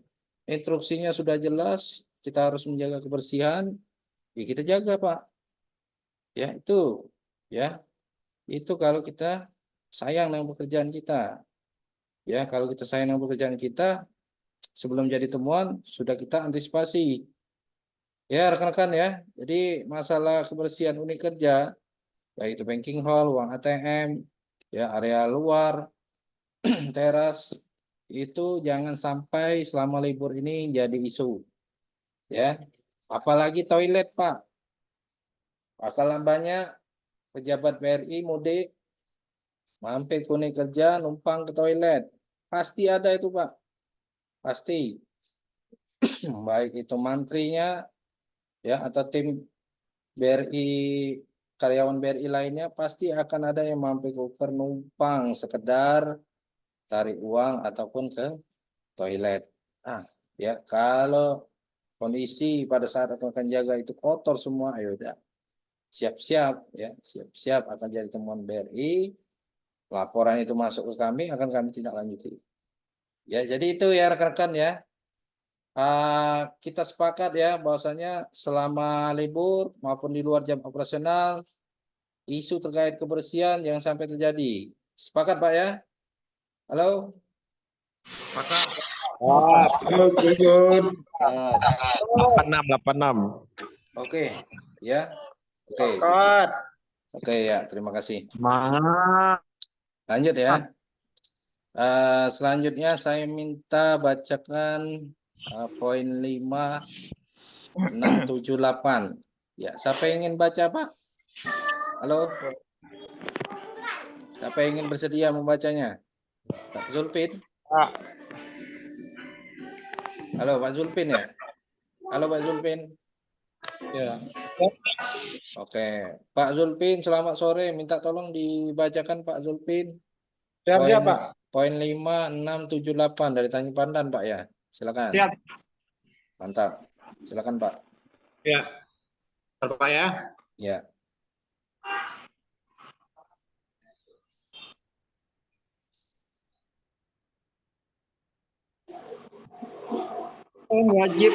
instruksinya sudah jelas, kita harus menjaga kebersihan, ya kita jaga Pak, ya ya, itu kalau kita sayang dengan pekerjaan kita, ya, kalau kita sayang dengan pekerjaan kita, sebelum jadi temuan sudah kita antisipasi, ya rekan-rekan ya, jadi masalah kebersihan unit kerja, yaitu banking hall, uang ATM, ya area luar, teras, itu jangan sampai selama libur ini jadi isu, ya. Apalagi toilet Pak, bakalan banyak pejabat BRI mudik, mampir ke unit kerja, numpang ke toilet, pasti ada itu Pak, pasti, baik itu mantrinya, ya atau tim BRI, karyawan BRI lainnya, pasti akan ada yang mampir ke numpang sekedar tarik uang ataupun ke toilet. Nah, ya kalau kondisi pada saat akan jaga itu kotor semua, ayo udah siap-siap ya, siap-siap akan jadi temuan BRI. Laporan itu masuk ke kami, akan kami tindak lanjuti. Ya, jadi itu ya rekan-rekan ya. Kita sepakat ya bahwasanya selama libur maupun di luar jam operasional, isu terkait kebersihan jangan sampai terjadi. Sepakat Pak ya? Halo? Sepakat? 86. Oke, ya. Oke ya, terima kasih. Semangat. Lanjut ya. Selanjutnya saya minta bacakan poin 5, 6, 7, 8. Ya, siapa yang ingin baca Pak? Halo? Siapa yang ingin bersedia membacanya? Pak Zulpin? Halo Pak Zulpin ya? Halo Pak Zulpin? Ya. Oke, Pak Zulpin selamat sore, minta tolong dibacakan Pak Zulpin. Siap, Pak. Poin 5, 6, 7, 8 dari Tanjung Pandan Pak ya. Silakan. Siap. Mantap. Silakan Pak. Ya. Pak ya. Ya. Wajib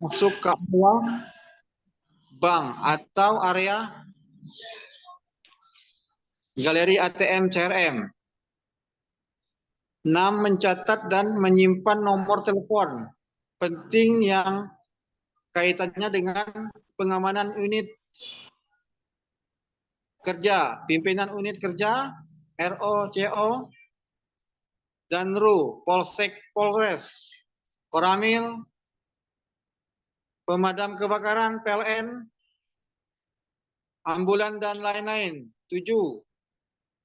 masuk ke bank atau area galeri ATM CRM. 6. Mencatat dan menyimpan nomor telepon penting yang kaitannya dengan pengamanan unit kerja, pimpinan unit kerja, RO, CO, Danru, Polsek, Polres, Koramil, pemadam kebakaran, PLN, ambulan dan lain-lain. 7.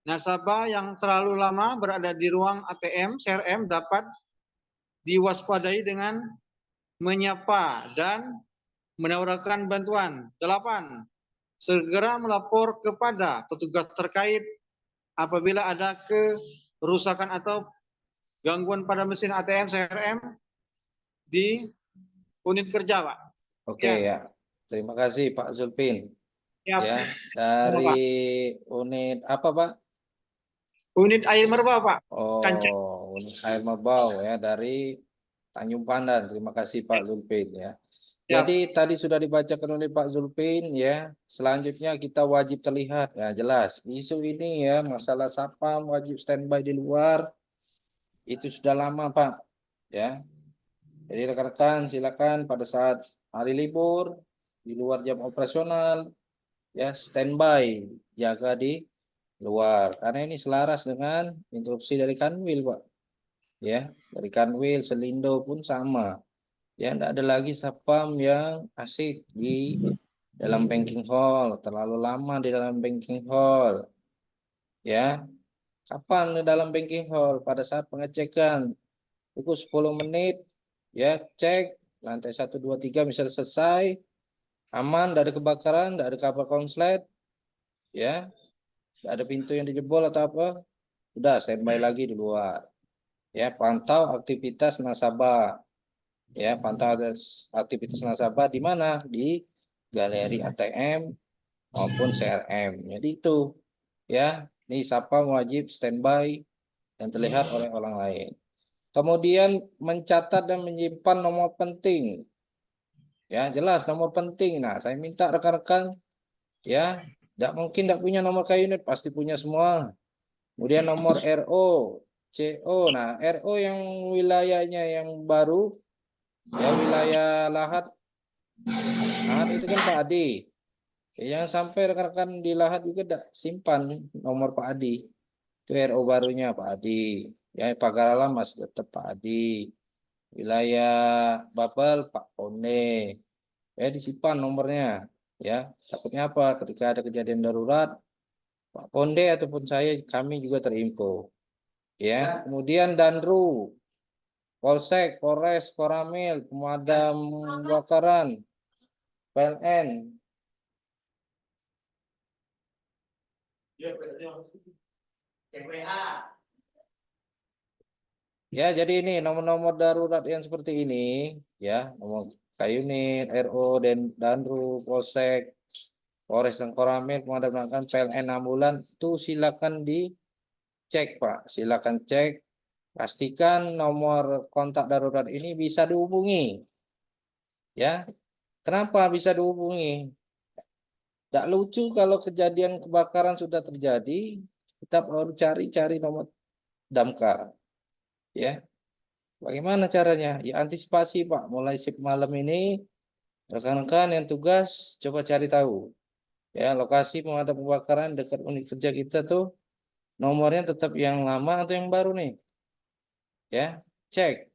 Nasabah yang terlalu lama berada di ruang ATM CRM dapat diwaspadai dengan menyapa dan menawarkan bantuan. 8. Segera melapor kepada petugas terkait apabila ada kerusakan atau gangguan pada mesin ATM CRM di unit kerja, Pak. Oke ya. Terima kasih Pak Zulpin. Ya. Dari unit apa Pak? Unit air merbau, Pak. Oh, Kancah. unit air merbau ya dari Tanjung Pandan. Terima kasih Pak Zulpin ya. Ya. Jadi tadi sudah dibacakan oleh Pak Zulpin ya. Selanjutnya kita wajib terlihat ya, jelas. Isu ini ya, masalah sapam wajib standby di luar itu sudah lama Pak ya. Jadi rekan-rekan silakan pada saat hari libur di luar jam operasional ya standby jaga di luar karena ini selaras dengan instruksi dari Kanwil, Pak. Ya, dari Kanwil, Selindo pun sama. Ya, tidak ada lagi satpam yang asik di dalam banking hall, terlalu lama di dalam banking hall. Ya, kapan di dalam banking hall? Pada saat pengecekan. Itu 10 menit, ya cek lantai 1, 2, 3 misalnya selesai, aman, tidak ada kebakaran, tidak ada kapal konslet, ya, tidak ada pintu yang dijebol atau apa, udah standby lagi di luar. Ya, pantau aktivitas nasabah. Ya, pantau aktivitas nasabah di mana? Di galeri ATM maupun CRM. Jadi itu, ya, ini satpam wajib standby dan terlihat oleh orang lain. Kemudian mencatat dan menyimpan nomor penting. Ya, jelas nomor penting. Nah, saya minta rekan-rekan ya, tidak mungkin tidak punya nomor unit, pasti punya semua. Kemudian nomor RO, CO. Nah, RO yang wilayahnya yang baru, ya wilayah Lahat. Lahat itu kan Pak Adi. Ya, jangan sampai rekan-rekan di Lahat juga tidak simpan nomor Pak Adi. Itu RO barunya Pak Adi. Ya, pagar alam masih tetap Pak Adi. Wilayah Babel Pak One. Ya, disimpan nomornya. Ya, takutnya apa? Ketika ada kejadian darurat, Pak Ponde ataupun saya, kami juga terinfo. Ya, kemudian Danru, Polsek, Polres, Koramil, Pemadam Kebakaran, PLN. Ya, jadi ini nomor-nomor darurat yang seperti ini, ya, nomor unit, RO, dan Danru, Polsek, Polres dan Koramil, Pemadam Kebakaran, PLN, ambulan, itu silakan dicek, Pak. Silakan cek. Pastikan nomor kontak darurat ini bisa dihubungi. Ya, kenapa bisa dihubungi? Tidak lucu kalau kejadian kebakaran sudah terjadi, kita baru cari-cari nomor damkar. Ya, bagaimana caranya? Ya antisipasi Pak. Mulai shift malam ini, rekan-rekan yang tugas coba cari tahu. Ya, lokasi pemadam kebakaran dekat unit kerja kita tuh nomornya tetap yang lama atau yang baru nih? Ya, cek.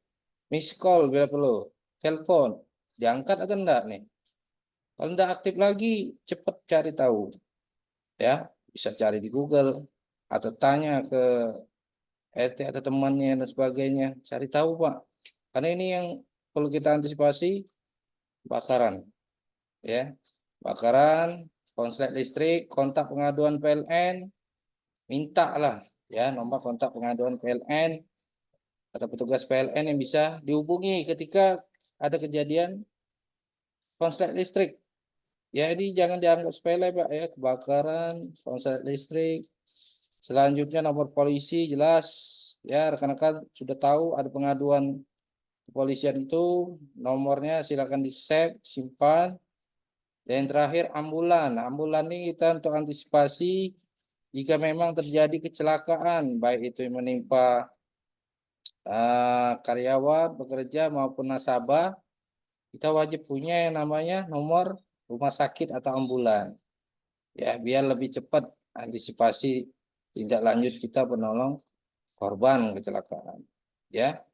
Miss call bila perlu, telepon, diangkat atau enggak nih? Kalau enggak aktif lagi, cepat cari tahu. Ya, bisa cari di Google atau tanya ke RT atau temannya dan sebagainya. Cari tahu, Pak. Karena ini yang perlu kita antisipasi, bakaran. Ya, bakaran, konslet listrik, kontak pengaduan PLN, mintalah ya nomor kontak pengaduan PLN atau petugas PLN yang bisa dihubungi ketika ada kejadian konslet listrik. Ya, ini jangan dianggap sepele, Pak, ya, kebakaran, konslet listrik. Selanjutnya nomor polisi jelas, ya, rekan-rekan sudah tahu ada pengaduan kepolisian itu, nomornya silakan di-save, simpan. Dan yang terakhir ambulan. Ambulan ini kita untuk antisipasi jika memang terjadi kecelakaan, baik itu yang menimpa karyawan, pekerja maupun nasabah, kita wajib punya yang namanya nomor rumah sakit atau ambulan. Ya, biar lebih cepat antisipasi tindak lanjut kita menolong korban kecelakaan. Ya,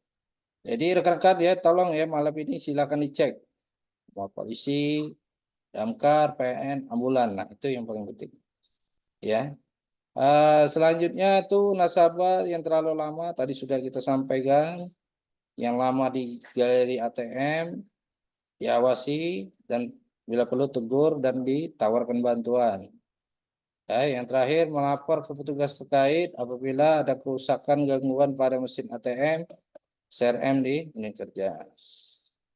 jadi rekan-rekan ya, tolong ya malam ini silakan dicek mau polisi, damkar, PN, ambulan. Nah, itu yang paling penting. Ya. Selanjutnya tuh nasabah yang terlalu lama tadi sudah kita sampaikan, yang lama di galeri ATM diawasi dan bila perlu tegur dan ditawarkan bantuan. Yang terakhir melapor ke petugas terkait apabila ada kerusakan gangguan pada mesin ATM, CRM di unit kerja.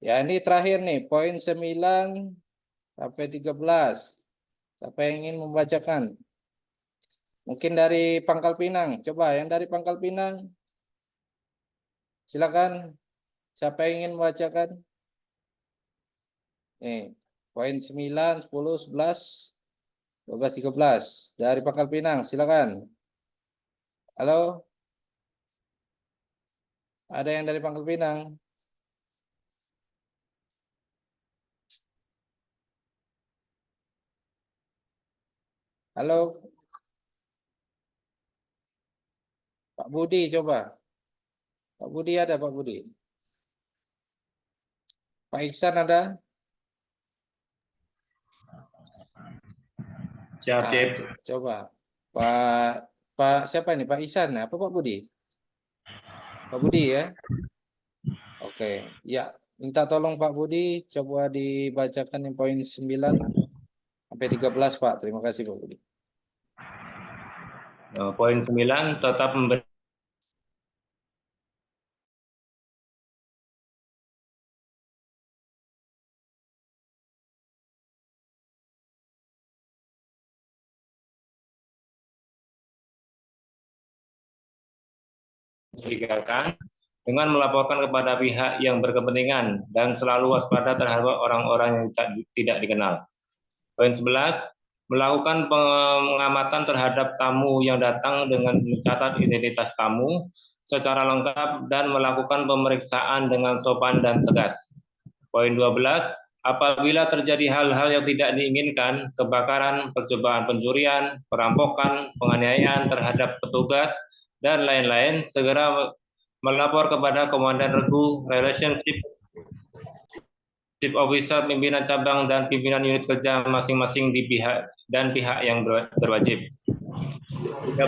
Ya, ini terakhir nih, poin 9 sampai 13. Siapa yang ingin membacakan? Mungkin dari Pangkal Pinang. Coba yang dari Pangkal Pinang. Silakan. Siapa yang ingin membacakan? Nih, poin 9, 10, 11. 12, 13 dari Pangkal Pinang, silakan. Halo, ada yang dari Pangkal Pinang? Halo, Pak Budi coba. Pak Budi ada, Pak Budi. Pak Iksan ada? Siap, Ah, Cip. coba. Pak siapa ini? Pak Iksan apa Pak Budi? Pak Budi ya. Oke, ya. Minta tolong Pak Budi coba dibacakan yang poin 9 sampai 13, Pak. Terima kasih Pak Budi. Poin 9, tetap mencurigakan dengan melaporkan kepada pihak yang berkepentingan dan selalu waspada terhadap orang-orang yang tidak dikenal. Poin 11, melakukan pengamatan terhadap tamu yang datang dengan mencatat identitas tamu secara lengkap dan melakukan pemeriksaan dengan sopan dan tegas. Poin 12, apabila terjadi hal-hal yang tidak diinginkan, kebakaran, percobaan pencurian, perampokan, penganiayaan terhadap petugas, dan lain-lain, segera melapor kepada Komandan Regu, Relationship Chief Officer, pimpinan cabang, dan pimpinan unit kerja masing-masing di pihak yang berwajib. 13.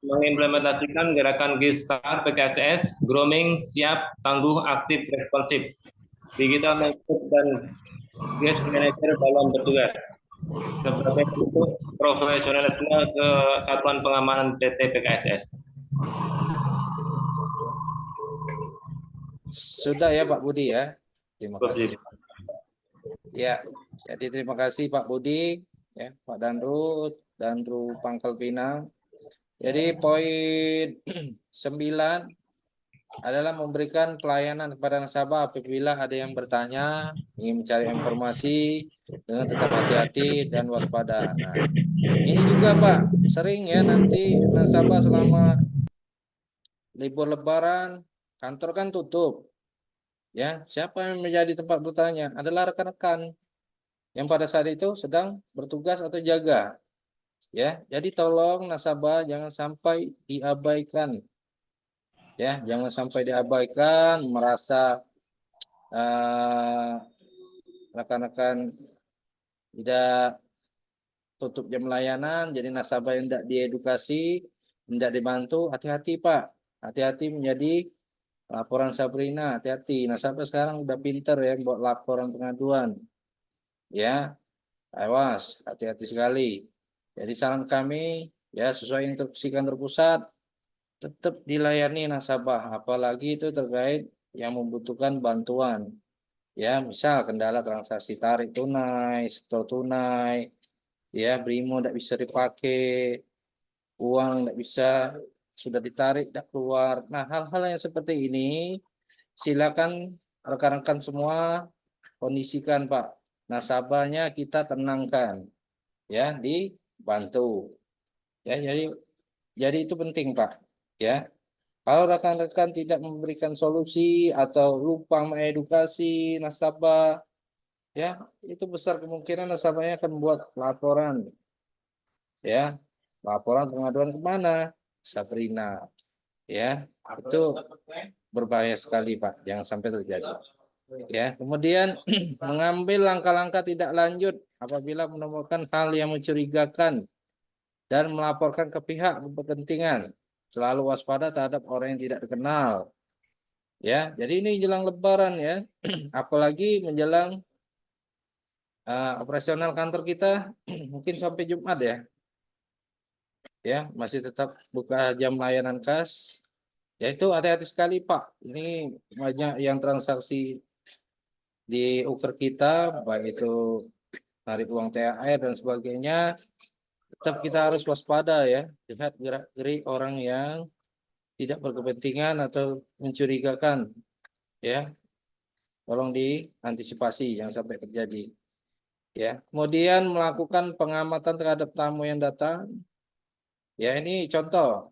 Mengimplementasikan gerakan GISAR PKSS, grooming, siap, tangguh, aktif, responsif, digital manager dan guest manager dalam bertugas sebagai bentuk profesionalisme Kesatuan Pengamanan PT PKSS. Sudah ya Pak Budi ya. Terima kasih. Ya, jadi terima kasih Pak Budi, ya Pak Danru Pangkal Pinang. Jadi poin 9 adalah memberikan pelayanan kepada nasabah apabila ada yang bertanya, ingin mencari informasi dengan tetap hati-hati dan waspada. Nah, ini juga Pak, sering ya nanti nasabah selama libur Lebaran, kantor kan tutup. Ya, siapa yang menjadi tempat bertanya? Adalah rekan-rekan yang pada saat itu sedang bertugas atau jaga. Ya, jadi tolong nasabah jangan sampai diabaikan. Ya, jangan sampai diabaikan, merasa rekan-rekan tidak tutup jam layanan, jadi nasabah yang tidak diedukasi, tidak dibantu, hati-hati Pak. Hati-hati menjadi laporan Sabrina, hati-hati. Nasabah sekarang udah pinter ya buat laporan pengaduan. Ya, awas, hati-hati sekali. Jadi saran kami, ya sesuai instruksi kantor pusat, tetap dilayani nasabah, apalagi itu terkait yang membutuhkan bantuan. Ya, misal kendala transaksi tarik tunai, setor tunai, ya Brimo tidak bisa dipakai, uang tidak bisa sudah ditarik tidak keluar. Nah, hal-hal yang seperti ini silakan rekan-rekan semua kondisikan Pak. Nasabahnya kita tenangkan, ya dibantu. Ya, jadi itu penting Pak. Ya, kalau rekan-rekan tidak memberikan solusi atau lupa mengedukasi nasabah, ya itu besar kemungkinan nasabahnya akan membuat laporan. Ya, laporan pengaduan kemana? Sabrina. Ya, itu berbahaya sekali Pak. Jangan sampai terjadi. Ya, kemudian mengambil langkah-langkah tidak lanjut apabila menemukan hal yang mencurigakan dan melaporkan ke pihak berkepentingan. Selalu waspada terhadap orang yang tidak dikenal. Ya, jadi ini jelang Lebaran ya, apalagi menjelang operasional kantor kita mungkin sampai Jumat ya. Ya, masih tetap buka jam layanan kas. Ya itu hati-hati sekali Pak. Ini banyak yang transaksi di uker kita, baik itu tarik uang THR dan sebagainya. Tetap kita harus waspada ya. Lihat gerak-gerik orang yang tidak berkepentingan atau mencurigakan. Ya, tolong diantisipasi jangan sampai terjadi. Ya, kemudian melakukan pengamatan terhadap tamu yang datang. Ya, ini contoh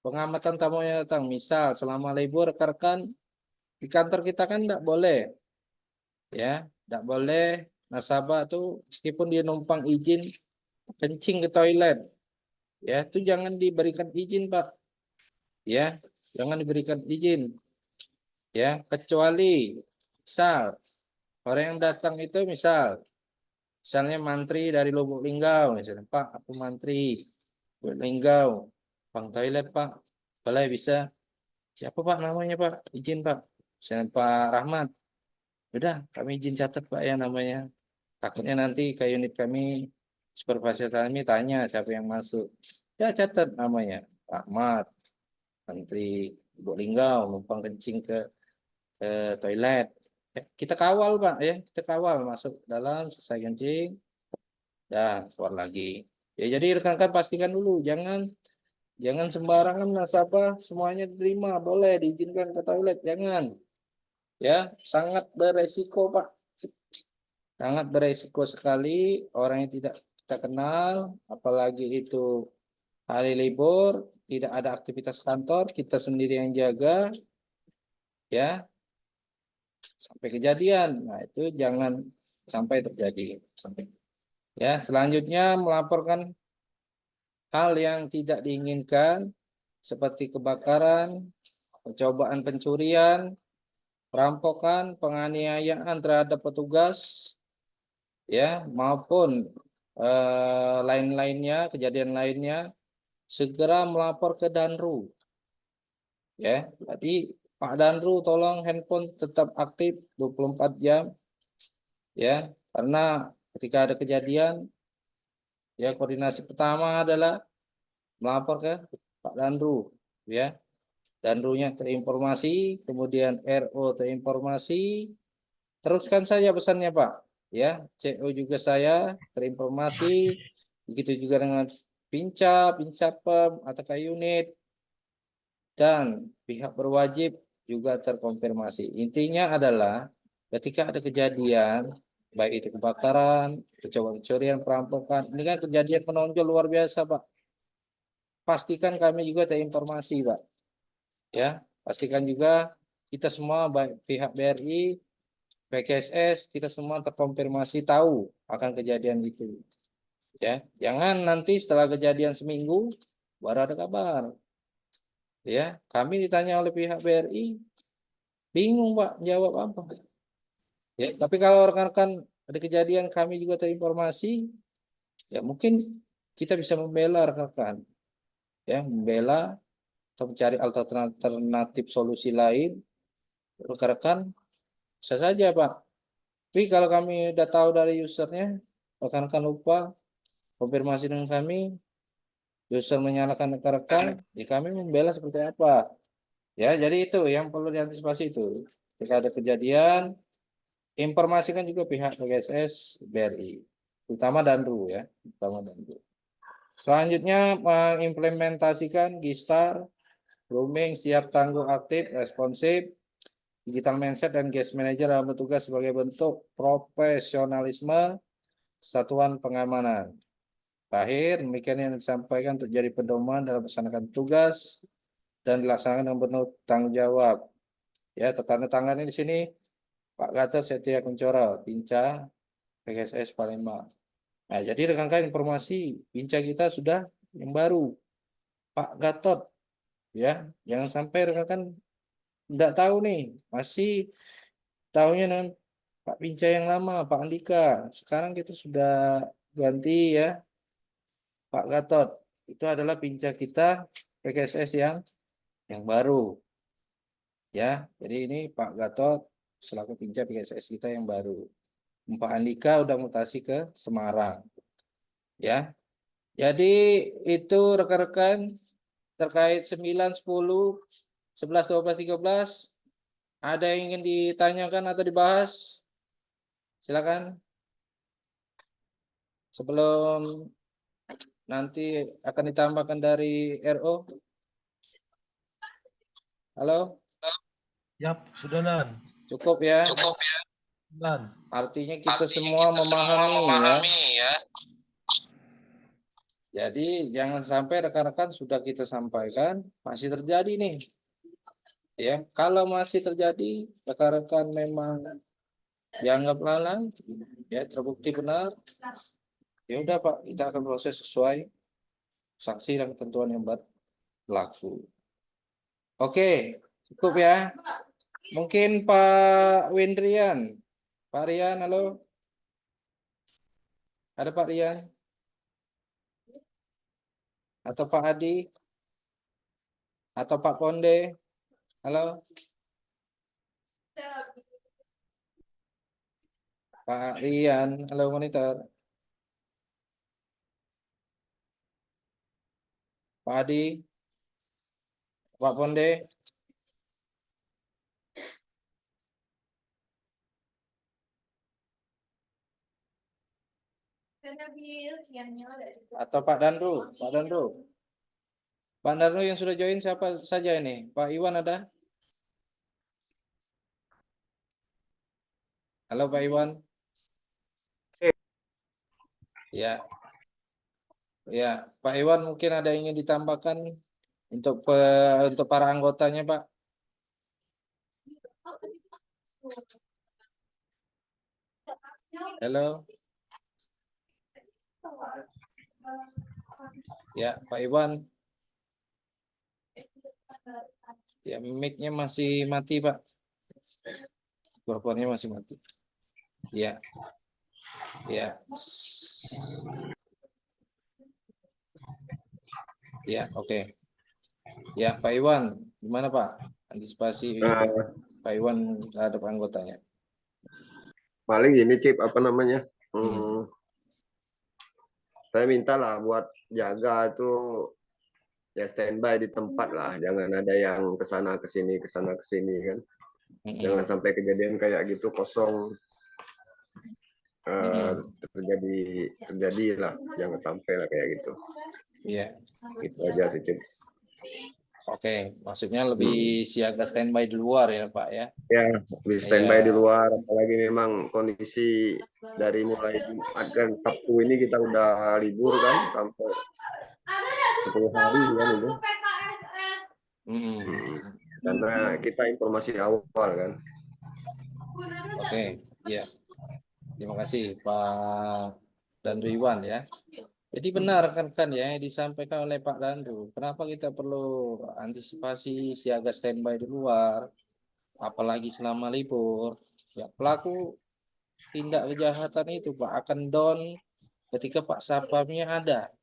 pengamatan tamu yang datang. Misal selama libur rekan-rekan di kantor kita kan tidak boleh, ya, tidak boleh nasabah tuh meskipun dia numpang izin kencing ke toilet, ya itu jangan diberikan izin, Pak. Ya, jangan diberikan izin. Ya, kecuali misal orang yang datang itu misalnya mantri dari Lubuk Linggau, misalnya, Pak, aku mantri Lubuk Linggau, Bang toilet, Pak. Boleh bisa. Siapa, Pak, namanya, Pak? Izin, Pak. Misalnya Pak Rahmat. Udah, kami izin catat, Pak, ya namanya. Takutnya nanti ke unit kami, supervisor kami tanya siapa yang masuk. Ya, catat namanya. Pak Ahmad, Menteri Lubuk Linggau, numpang kencing ke toilet. Ya, kita kawal, Pak, ya. Kita kawal masuk dalam, selesai kencing, dah keluar lagi. Ya, jadi rekan-rekan pastikan dulu, jangan sembarangan nasabah semuanya diterima, boleh diizinkan ke toilet, jangan. Ya, sangat beresiko, Pak. Sangat beresiko sekali orang yang tidak kita kenal, apalagi itu hari libur, tidak ada aktivitas kantor, kita sendiri yang jaga, ya, sampai kejadian. Nah, itu jangan sampai terjadi. Ya, selanjutnya melaporkan hal yang tidak diinginkan seperti kebakaran, percobaan pencurian, perampokan, penganiayaan terhadap petugas, ya, maupun lain-lainnya, kejadian lainnya, segera melapor ke Danru. Ya, jadi Pak Danru tolong handphone tetap aktif 24 jam, ya, karena ketika ada kejadian, ya koordinasi pertama adalah melapor ke Pak Danru, ya. Danrunya terinformasi, kemudian RO terinformasi, teruskan saja pesannya, Pak. Ya, CO juga saya terinformasi, begitu juga dengan Pincapem atau unit, dan pihak berwajib juga terkonfirmasi. Intinya adalah ketika ada kejadian, baik itu kebakaran, percobaan pencurian, perampokan, ini kan kejadian menonjol luar biasa, Pak. Pastikan kami juga terinformasi, Pak. Ya, pastikan juga kita semua baik pihak BRI, PKSS, kita semua terkonfirmasi tahu akan kejadian itu. Ya, jangan nanti setelah kejadian seminggu baru ada kabar. Ya, kami ditanya oleh pihak BRI, bingung, Pak, jawab apa. Ya, tapi kalau rekan-rekan ada kejadian kami juga terinformasi, ya mungkin kita bisa membela rekan-rekan. Ya, membela atau mencari alternatif solusi lain. Rekan-rekan bisa saja, Pak. Tapi kalau kami udah tahu dari usernya, rekan-rekan lupa konfirmasi dengan kami, user menyalahkan rekan-rekan, ya kami membela seperti apa. Ya, jadi itu yang perlu diantisipasi itu. Jika ada kejadian, informasikan juga pihak PKSS BRI, terutama Danru, ya, terutama Danru. Selanjutnya mengimplementasikan Gistar, grooming, siap tangguh aktif, responsif, digital mindset dan guest manager dalam bertugas sebagai bentuk profesionalisme satuan pengamanan. Terakhir, demikian yang disampaikan untuk jadi pedoman dalam melaksanakan tugas dan dilaksanakan dengan penuh tanggung jawab. Ya, tanda tangannya di sini Pak Gatot Setia Kuncoro, Pinca PKSS Palembang. Nah, jadi rekan-rekan informasi Pinca kita sudah yang baru, Pak Gatot. Ya, jangan sampai rekan-rekan tidak tahu nih, masih tahunya dengan Pak Pinca yang lama, Pak Andika. Sekarang kita sudah ganti, ya, Pak Gatot. Itu adalah Pinca kita PKSS yang baru. Ya, jadi ini Pak Gatot selaku Pinca PKSS kita yang baru. Pak Andika udah mutasi ke Semarang. Ya. Jadi itu rekan-rekan terkait 9, 10, 11, 12, 13. Ada yang ingin ditanyakan atau dibahas? Silakan. Sebelum nanti akan ditambahkan dari RO. Halo? Yap, sudah Nan. Cukup, ya? Cukup, ya. Nan. Artinya kita semua memahami, ya. Jadi jangan sampai rekan-rekan sudah kita sampaikan masih terjadi nih. Ya, kalau masih terjadi rekan-rekan memang dianggap lalai, ya terbukti benar, Ya udah Pak, kita akan proses sesuai sanksi dan ketentuan yang berlaku. Oke, cukup ya. Mungkin Pak Wendrian. Pak Rian, halo. Ada Pak Rian? Atau Pak Adi? Atau Pak Ponde? Halo. Pak Rian, halo monitor. Pak Adi? Pak Ponde? Atau Pak Danru? Pak Danru? Pak Danru yang sudah join siapa saja ini? Pak Iwan ada? Halo Pak Iwan. Ya. Ya, Pak Iwan mungkin ada yang ingin ditambahkan untuk untuk para anggotanya, Pak. Halo. Ya, Pak Iwan. Ya, mic-nya masih mati, Pak. Mikrofonnya masih mati. Ya. Ya. Ya, oke. Ya, Pak Iwan, gimana Pak? Antisipasi Pak Iwan terhadap anggotanya. Paling ini Cip, apa namanya? Saya minta lah buat jaga itu ya standby di tempat lah, jangan ada yang kesana kesini kan. Jangan sampai kejadian kayak gitu kosong terjadi lah, jangan sampai lah kayak gitu. Iya. Itu aja sih Cip. Oke, maksudnya lebih siaga standby di luar ya Pak ya? Ya, lebih standby di luar, apalagi memang kondisi dari mulai Jumat kan, Sabtu ini kita udah libur kan sampai 10 hari kan itu. Karena kita informasi awal kan. Oke, ya. Terima kasih Pak Dandu Iwan ya. Jadi benar kan ya yang disampaikan oleh Pak Dandu. Kenapa kita perlu antisipasi siaga standby di luar, apalagi selama libur? Ya pelaku tindak kejahatan itu Pak akan down ketika Pak Sapamnya ada.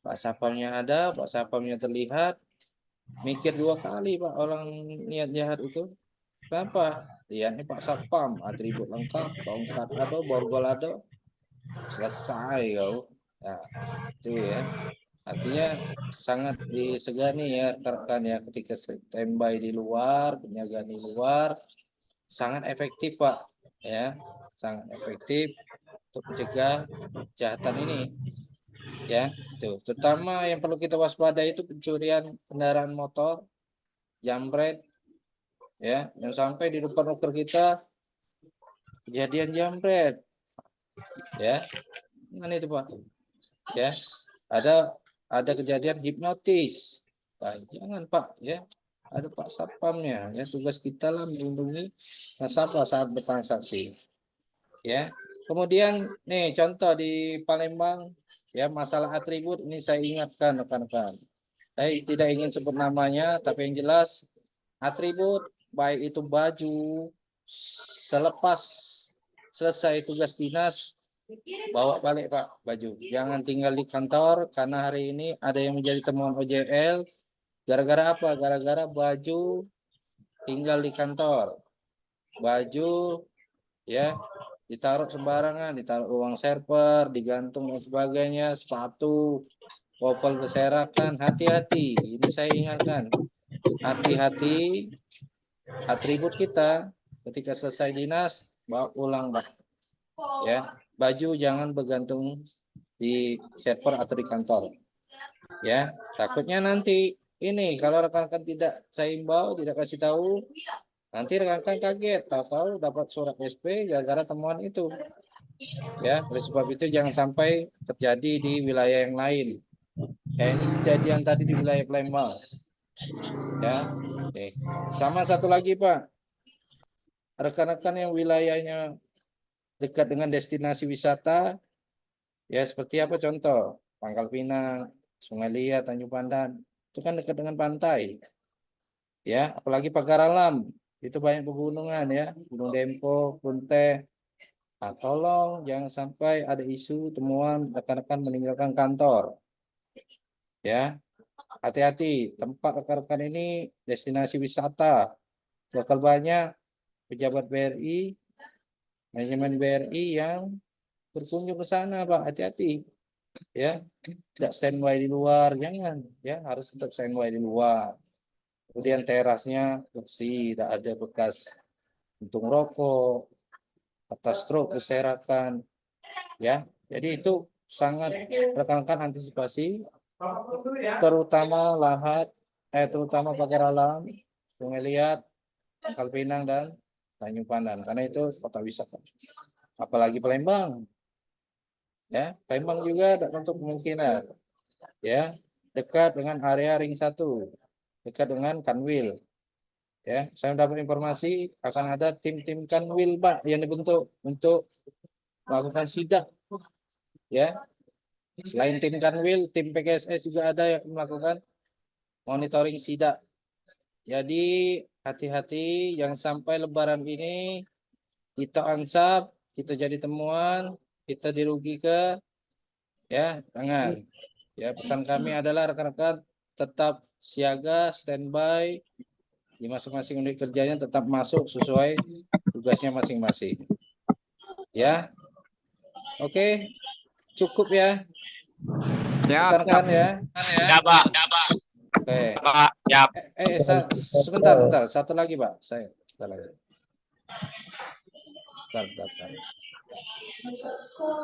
Pak Sapamnya ada, Pak Sapamnya terlihat, mikir dua kali Pak orang niat jahat itu. Kenapa? Lihatnya Pak Sapam, atribut lengkap, tongkat ada, borgol ada, selesai kau. Nah, itu ya. Artinya sangat disegani ya rekan ya ketika standby di luar, penjagaan di luar, sangat efektif Pak. Ya, sangat efektif untuk mencegah kejahatan ini. Ya, itu. Terutama yang perlu kita waspada itu pencurian kendaraan motor, jambret, ya, yang sampai di depan ukur kita kejadian jambret, ya, mana itu Pak? Ya, ada kejadian hipnotis, nah, jangan Pak, ya, ada Pak Satpamnya, ya, tugas kita lah melindungi nasabah saat bertransaksi, ya. Kemudian nih contoh di Palembang, ya, masalah atribut ini saya ingatkan rekan-rekan. Saya tidak ingin sebut namanya, tapi yang jelas atribut baik itu baju selepas selesai tugas dinas bawa balik Pak baju. Jangan tinggal di kantor karena hari ini ada yang menjadi temuan OJL gara-gara apa? Gara-gara baju tinggal di kantor. Baju ya ditaruh sembarangan, ditaruh uang server, digantung dan sebagainya, sepatu, kopel berserakan. Hati-hati, ini saya ingatkan. Hati-hati atribut kita ketika selesai dinas bawa pulang Pak. Ya, baju jangan bergantung di server atau di kantor. Ya, takutnya nanti ini kalau rekan-rekan tidak saya imbau, tidak kasih tahu, nanti rekan-rekan kaget, tahu dapat surat SP gara-gara temuan itu. Ya, oleh sebab itu jangan sampai terjadi di wilayah yang lain. Ya, ini kejadian tadi di wilayah Palembang. Ya, oke. Sama satu lagi Pak, rekan-rekan yang wilayahnya dekat dengan destinasi wisata, Ya, seperti apa contoh? Pangkal Pinang, Sungai Liat, Tanjung Pandan. Itu kan dekat dengan pantai. Ya, apalagi Pagar Alam. Itu banyak pegunungan ya. Gunung Dempo, Kunte. Nah, tolong jangan sampai ada isu temuan rekan-rekan meninggalkan kantor. Ya, hati-hati. Tempat rekan-rekan ini destinasi wisata. Bakal banyak pejabat BRI, manajemen BRI yang berkunjung ke sana, Pak. Hati-hati. Ya, tidak standby di luar, jangan. Ya, harus tetap standby di luar. Kemudian terasnya bersih, tidak ada bekas untung rokok, atas struk berserakan. Ya, jadi itu sangat rekan-rekan antisipasi, terutama terutama Pagar Alam, Sungai Liat, Pangkal Pinang dan Tanjung Pandan, karena itu kota wisata. Apalagi Palembang, ya Palembang juga ada untuk kemungkinan, ya dekat dengan area Ring 1, dekat dengan Kanwil. Ya, saya mendapat informasi akan ada tim-tim Kanwil, Pak, yang dibentuk untuk melakukan sidak. Ya, selain tim Kanwil, tim PKSS juga ada yang melakukan monitoring sidak. Jadi hati-hati, jangan sampai Lebaran ini kita ansap, kita jadi temuan, kita dirugi ke, ya jangan. Ya, pesan kami adalah rekan-rekan tetap siaga, standby di masing-masing unit kerjanya, tetap masuk sesuai tugasnya masing-masing. Ya, oke, cukup ya, rekan-rekan ya. Ya, Pak. Oke. Pak, siap. Sebentar, satu lagi, Pak. Sebentar lagi. Bentar.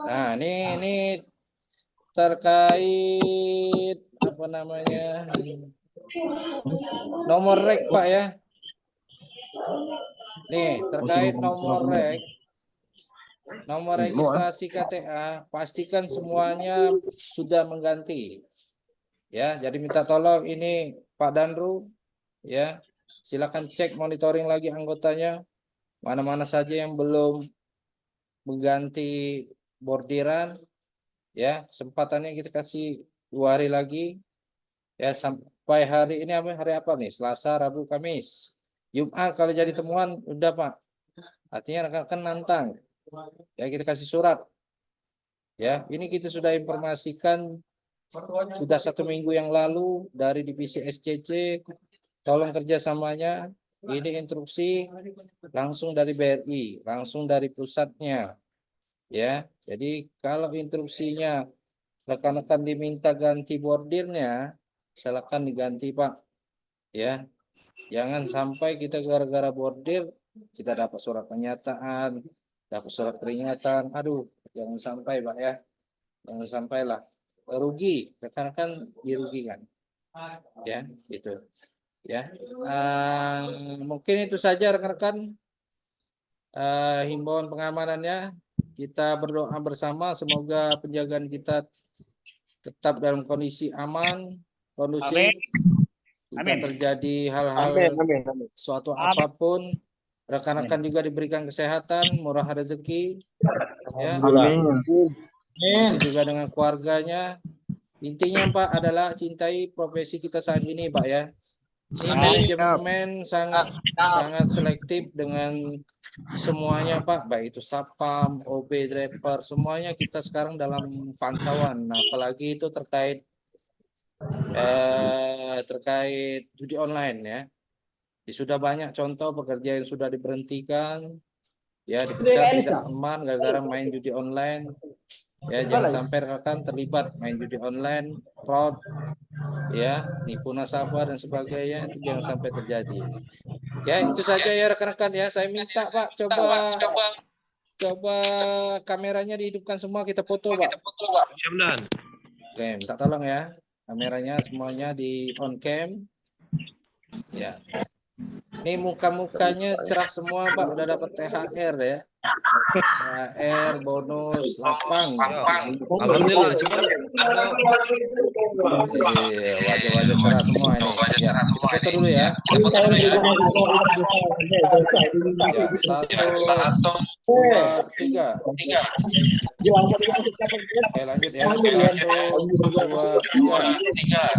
Nah, ini terkait apa namanya? Nomor rek, Pak ya. Nih, terkait nomor rek, nomor registrasi KTA, pastikan semuanya sudah mengganti. Ya, jadi minta tolong ini Pak Danru, ya, silakan cek monitoring lagi anggotanya, mana-mana saja yang belum mengganti bordiran, ya, kesempatannya kita kasih 2 hari lagi, ya, sampai hari ini hari apa nih? Selasa, Rabu, Kamis. Jumat kalau jadi temuan udah, Pak. Artinya rekan-rekan nantang. Ya, kita kasih surat. Ya, ini kita sudah informasikan sudah 1 minggu yang lalu dari divisi SCC. Tolong kerjasamanya. Ini instruksi langsung dari BRI, langsung dari pusatnya. Ya, jadi kalau instruksinya rekan-rekan diminta ganti bordirnya, silakan diganti, Pak. Ya, jangan sampai kita gara-gara bordir kita dapat surat pernyataan, dapat surat peringatan. Aduh, jangan sampai, Pak ya. Jangan sampailah rugi, rekan-rekan dirugikan. Ya, gitu. Ya. Mungkin itu saja rekan-rekan himbauan pengamanannya. Kita berdoa bersama semoga penjagaan kita tetap dalam kondisi aman, kondusif. Jika terjadi hal-hal suatu apapun, rekan-rekan juga diberikan kesehatan, murah rezeki, ya. Itu juga dengan keluarganya. Intinya, Pak, adalah cintai profesi kita saat ini, Pak ya. Ini manajemen sangat selektif dengan semuanya, Pak, baik itu satpam, OB, driver, semuanya kita sekarang dalam pantauan. Nah, apalagi itu terkait judi online ya. Sudah banyak contoh pekerja yang sudah diberhentikan, ya dipecat tidak aman gara-gara main judi online. Ya, jangan sampai rekan terlibat main judi online, fraud, ya, nipu nasabah dan sebagainya, itu jangan sampai terjadi. Ya, itu saja ya rekan-rekan ya. Saya minta, Pak, coba kameranya dihidupkan semua, kita foto, Pak. Oke, minta tolong ya. Kameranya semuanya di on cam. Ya. Ini muka-mukanya cerah semua, Pak. Udah dapat THR ya. THR, bonus, lapang. Alhamdulillah, cuma Iya, wajah-wajah cerah semua ini. Ya, kita foto dulu ya. Ya, 1, 2, 3. Oke, lanjut ya. 1, 2, 3.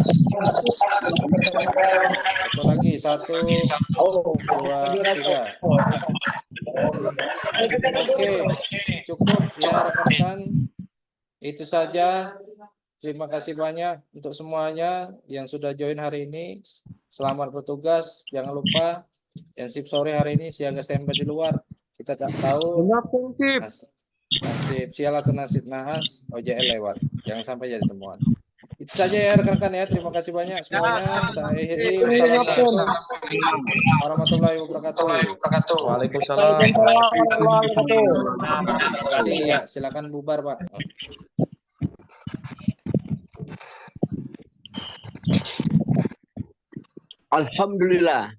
Satu lagi, 1, 2, 3. Oke, cukup ya rekan-rekan. Itu saja. Terima kasih banyak untuk semuanya yang sudah join hari ini. Selamat bertugas. Jangan lupa yang shift sore hari ini siaga standby di luar. Kita tak tahu nasib sial atau nasib naas OJL lewat. Jangan sampai jadi temuan. Itu saja ya rekan-rekan ya. Terima kasih banyak semuanya. Saya akhiri. Wassalamualaikum warahmatullahi wabarakatuh. Waalaikumsalam. Terima kasih ya. Silakan bubar, Pak. Alhamdulillah.